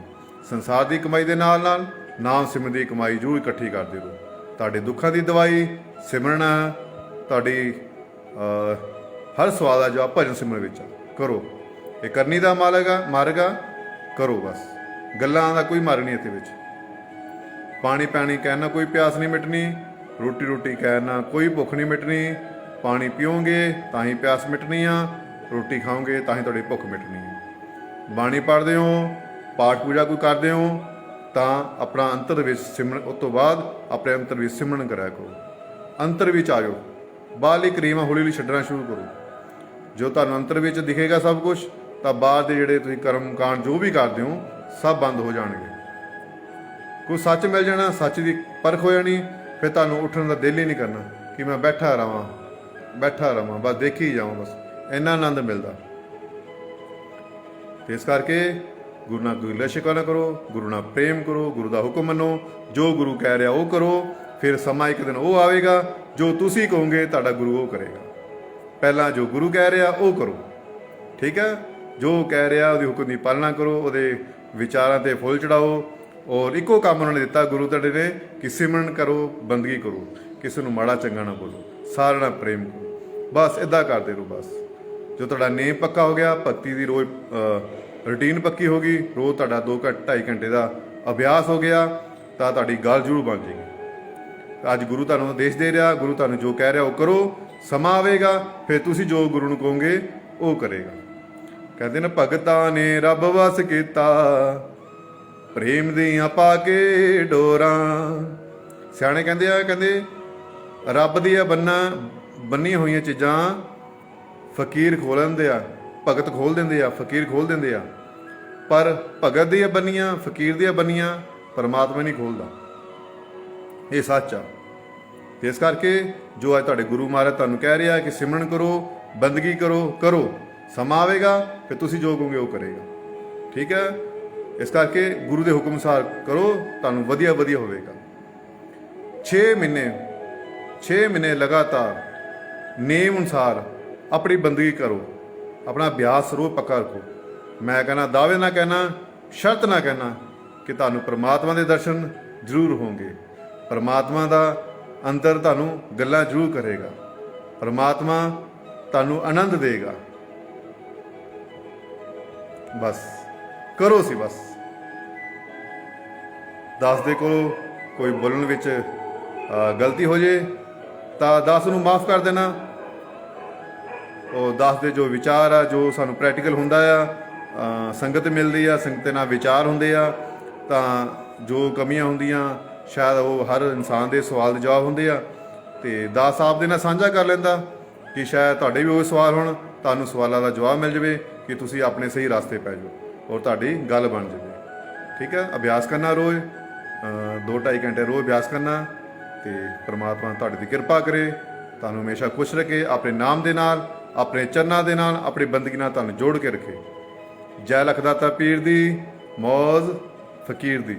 ਸੰਸਾਰ ਦੀ ਕਮਾਈ ਦੇ ਨਾਲ ਨਾਲ ਨਾਮ ਸਿਮਰਨ ਦੀ ਕਮਾਈ ਜ਼ਰੂਰ ਇਕੱਠੀ ਕਰਦੇ ਰਹੋ। ਤੁਹਾਡੇ ਦੁੱਖਾਂ ਦੀ ਦਵਾਈ ਸਿਮਰਨ, ਤੁਹਾਡੀ ਹਰ ਸਵਾਲ ਦਾ ਜਵਾਬ ਭਜਨ ਸਿਮਰਨ ਵਿੱਚ ਕਰੋ। ਇਹ ਕਰਨੀ ਦਾ ਮਾਰਗ ਆ, ਕਰੋ ਬਸ। ਗੱਲਾਂ ਦਾ ਕੋਈ ਮਾਰਗ ਨਹੀਂ ਇੱਥੇ ਵਿੱਚ। ਪਾਣੀ ਪਾਣੀ ਕਹਿਣਾ ਕੋਈ ਪਿਆਸ ਨਹੀਂ ਮਿਟਣੀ, ਰੋਟੀ ਰੋਟੀ ਕਹਿਣਾ ਕੋਈ ਭੁੱਖ ਨਹੀਂ ਮਿਟਣੀ। ਪਾਣੀ ਪੀਓਗੇ ਤਾਂ ਹੀ ਪਿਆਸ ਮਿਟਣੀ ਆ, ਰੋਟੀ ਖਾਓਗੇ ਤਾਂ ਹੀ ਤੁਹਾਡੀ ਭੁੱਖ ਮਿਟਣੀ ਹੈ। ਬਾਣੀ ਪੜ੍ਹਦੇ ਹੋ, ਪਾਠ ਪੂਜਾ ਕੋਈ ਕਰਦੇ ਹੋ, ਤਾਂ ਆਪਣਾ ਅੰਤਰ ਵਿੱਚ ਸਿਮਰਨ, ਉਸ ਤੋਂ ਬਾਅਦ ਆਪਣੇ ਅੰਤਰ ਵਿੱਚ ਸਿਮਰਨ ਕਰਿਆ ਕਰੋ। ਅੰਤਰ ਵਿੱਚ ਆ ਜਾਓ, ਬਾਹਰਲੀ ਕਰੀਮਾਂ ਹੌਲੀ ਹੌਲੀ ਛੱਡਣਾ ਸ਼ੁਰੂ ਕਰੋ। ਜੋ ਤੁਹਾਨੂੰ ਅੰਤਰ ਵਿੱਚ ਦਿਖੇਗਾ ਸਭ ਕੁਝ, ਤਾਂ ਬਾਹਰ ਦੇ ਜਿਹੜੇ ਤੁਸੀਂ ਕਰਮ ਕਾਂਡ ਜੋ ਵੀ ਕਰਦੇ ਹੋ ਸਭ ਬੰਦ ਹੋ ਜਾਣਗੇ। ਕੋਈ ਸੱਚ ਮਿਲ ਜਾਣਾ, ਸੱਚ ਦੀ ਪਰਖ ਹੋ ਜਾਣੀ, ਫਿਰ ਤੁਹਾਨੂੰ ਉੱਠਣ ਦਾ ਦਿਲ ਹੀ ਨਹੀਂ ਕਰਨਾ ਕਿ ਮੈਂ ਬੈਠਾ ਰਵਾਂ, ਬਸ ਦੇਖੀ ਜਾਵਾਂ, ਬਸ ਇੰਨਾ ਆਨੰਦ ਮਿਲਦਾ। ਤੇ ਇਸ ਕਰਕੇ ਗੁਰੂ ਨਾਲ ਕੋਈ ਗਿਲਾ ਸ਼ਿਕਵਾ ਨਾ ਕਰੋ, ਗੁਰੂ ਨਾਲ ਪ੍ਰੇਮ ਕਰੋ, ਗੁਰੂ ਦਾ ਹੁਕਮ ਮੰਨੋ, ਜੋ ਗੁਰੂ ਕਹਿ ਰਿਹਾ ਉਹ ਕਰੋ। ਫਿਰ ਸਮਾਂ ਇੱਕ ਦਿਨ ਉਹ ਆਵੇਗਾ, ਜੋ ਤੁਸੀਂ ਕਹੋਗੇ ਤੁਹਾਡਾ ਗੁਰੂ ਉਹ ਕਰੇਗਾ। ਪਹਿਲਾਂ ਜੋ ਗੁਰੂ ਕਹਿ ਰਿਹਾ ਉਹ ਕਰੋ, ਠੀਕ ਹੈ। ਜੋ ਕਹਿ ਰਿਹਾ ਉਹਦੀ ਹੁਕਮ ਦੀ ਪਾਲਣਾ ਕਰੋ, ਉਹਦੇ ਵਿਚਾਰਾਂ ਤੇ ਫੁੱਲ ਚੜਾਓ। ਔਰ ਇੱਕੋ ਕੰਮ ਉਹਨਾਂ ਨੇ ਦਿੱਤਾ ਗੁਰੂ ਤੁਹਾਡੇ ਨੇ ਕਿ ਸਿਮਰਨ ਕਰੋ, ਬੰਦਗੀ ਕਰੋ, ਕਿਸੇ ਨੂੰ ਮਾੜਾ ਚੰਗਾ ਨਾ ਬੋਲੋ, ਸਾਰਿਆਂ ਨਾਲ ਪ੍ਰੇਮ ਕਰੋ। ਬਸ ਇੱਦਾਂ ਕਰਦੇ ਰਹੋ। ਬਸ ਜੋ ਤੁਹਾਡਾ ਨੇਮ ਪੱਕਾ ਹੋ ਗਿਆ, ਭਗਤੀ ਦੀ ਰੋਜ਼ ਰੂਟੀਨ ਪੱਕੀ ਹੋ ਗਈ, ਰੋਜ਼ ਤੁਹਾਡਾ 2-2.5 ਘੰਟੇ ਦਾ ਅਭਿਆਸ ਹੋ ਗਿਆ, ਤਾਂ ਤੁਹਾਡੀ ਗੱਲ ਜ਼ਰੂਰ ਬਣ ਜਾਏਗੀ। ਅੱਜ ਗੁਰੂ ਤੁਹਾਨੂੰ ਉਪਦੇਸ਼ ਦੇ ਰਿਹਾ, ਗੁਰੂ ਤੁਹਾਨੂੰ ਜੋ ਕਹਿ ਰਿਹਾ ਉਹ ਕਰੋ। ਸਮਾਂ ਆਵੇਗਾ ਫਿਰ ਤੁਸੀਂ ਜੋ ਗੁਰੂ ਨੂੰ ਕਹੋਗੇ ਉਹ ਕਰੇਗਾ। ਕਹਿੰਦੇ ਨੇ ਭਗਤਾਂ ਨੇ ਰੱਬ ਵਸ ਕੀਤਾ, ਪ੍ਰੇਮ ਦੀਆਂ ਪਾ ਕੇ ਡੋਰਾਂ। ਸਿਆਣੇ ਕਹਿੰਦੇ ਆ, ਕਹਿੰਦੇ ਰੱਬ ਦੀਆਂ ਬੰਨੀਆਂ ਹੋਈਆਂ ਚੀਜ਼ਾਂ ਫਕੀਰ ਖੋਲ ਲੈਂਦੇ ਆ, ਭਗਤ ਖੋਲ ਦਿੰਦੇ ਆ, ਫਕੀਰ ਖੋਲ ਦਿੰਦੇ ਆ, ਪਰ ਭਗਤ ਦੀਆਂ ਬੰਨੀਆਂ, ਫਕੀਰ ਦੀਆਂ ਬੰਨੀਆਂ ਪਰਮਾਤਮਾ ਨਹੀਂ ਖੋਲਦਾ। ਇਹ ਸੱਚ ਆ। ਇਸ ਕਰਕੇ ਜੋ ਅੱਜ ਤੁਹਾਡੇ ਗੁਰੂ ਮਹਾਰਾਜ ਤੁਹਾਨੂੰ ਕਹਿ ਰਿਹਾ ਕਿ ਸਿਮਰਨ ਕਰੋ, ਬੰਦਗੀ ਕਰੋ। ਸਮਾਂ ਆਵੇਗਾ ਫਿਰ ਤੁਸੀਂ ਜੋ ਕਹੋਗੇ ਉਹ ਕਰੇਗਾ। ਠੀਕ ਹੈ। ਇਸ ਕਰਕੇ ਗੁਰੂ ਦੇ ਹੁਕਮ ਅਨੁਸਾਰ ਕਰੋ, ਤੁਹਾਨੂੰ ਵਧੀਆ ਹੋਵੇਗਾ। 6 ਮਹੀਨੇ ਲਗਾਤਾਰ ਨੇਮ ਅਨੁਸਾਰ ਆਪਣੀ ਬੰਦਗੀ ਕਰੋ, ਆਪਣਾ ਅਭਿਆਸ ਰੋਜ਼ ਪੱਕਾ ਰੱਖੋ। ਮੈਂ ਕਹਿਣਾ, ਦਾਅਵੇ ਨਾ ਕਹਿਣਾ, ਸ਼ਰਤ ਨਾ ਕਹਿਣਾ ਕਿ ਤੁਹਾਨੂੰ ਪਰਮਾਤਮਾ ਦੇ ਦਰਸ਼ਨ ਜ਼ਰੂਰ ਹੋਣਗੇ। ਪਰਮਾਤਮਾ ਦਾ ਅੰਦਰ ਤੁਹਾਨੂੰ ਗੱਲਾਂ ਜ਼ਰੂਰ ਕਰੇਗਾ। ਪਰਮਾਤਮਾ ਤੁਹਾਨੂੰ ਆਨੰਦ ਦੇਗਾ। ਬਸ ਕਰੋ ਸੀ। ਬਸ ਦਾਸ ਦੇ ਕੋਲ ਕੋਈ ਬੋਲਣ ਵਿੱਚ ਗਲਤੀ ਹੋ ਜੇ ਤਾਂ ਦਾਸ ਨੂੰ ਮਾਫ ਕਰ ਦੇਣਾ। ਉਹ ਦਾਸ ਦੇ ਜੋ ਵਿਚਾਰ ਆ, ਜੋ ਸਾਨੂੰ ਪ੍ਰੈਕਟੀਕਲ ਹੁੰਦਾ ਆ, ਸੰਗਤ ਮਿਲਦੀ ਆ, ਸੰਗਤ ਨਾਲ ਵਿਚਾਰ ਹੁੰਦੇ ਆ, ਤਾਂ ਜੋ ਕਮੀਆਂ ਹੁੰਦੀਆਂ ਸ਼ਾਇਦ ਉਹ ਹਰ ਇਨਸਾਨ ਦੇ ਸਵਾਲ ਦੇ ਜਵਾਬ ਹੁੰਦੇ ਆ, ਤੇ ਦਾਸ ਆਪ ਦੇ ਨਾਲ ਸਾਂਝਾ ਕਰ ਲੈਂਦਾ ਕਿ ਸ਼ਾਇਦ ਤੁਹਾਡੇ ਵੀ ਉਹ ਸਵਾਲ ਹੋਣ, ਤੁਹਾਨੂੰ ਸਵਾਲਾਂ ਦਾ ਜਵਾਬ ਮਿਲ ਜਾਵੇ ਕਿ ਤੁਸੀਂ ਆਪਣੇ ਸਹੀ ਰਸਤੇ ਪੈ ਜਾਓ ਔਰ ਤੁਹਾਡੀ ਗੱਲ ਬਣ ਜਾਵੇ। ਠੀਕ ਹੈ। ਅਭਿਆਸ ਕਰਨਾ ਰੋਜ਼ 2-2.5 ਘੰਟੇ ਰੋਜ਼ ਅਭਿਆਸ ਕਰਨਾ, ਤੇ ਪਰਮਾਤਮਾ ਤੁਹਾਡੀ ਦੀ ਕਿਰਪਾ ਕਰੇ, ਤੁਹਾਨੂੰ ਹਮੇਸ਼ਾ ਖੁਸ਼ ਰੱਖੇ, ਆਪਣੇ ਨਾਮ ਦੇ ਨਾਲ, ਆਪਣੇ ਚਰਨਾਂ ਦੇ ਨਾਲ, ਆਪਣੀ ਬੰਦਗੀ ਨਾਲ ਤੁਹਾਨੂੰ ਜੋੜ ਕੇ ਰੱਖੇ। ਜੈ ਲਖਦਾਤਾ ਪੀਰ ਦੀ, ਮੌਜ ਫਕੀਰ ਦੀ।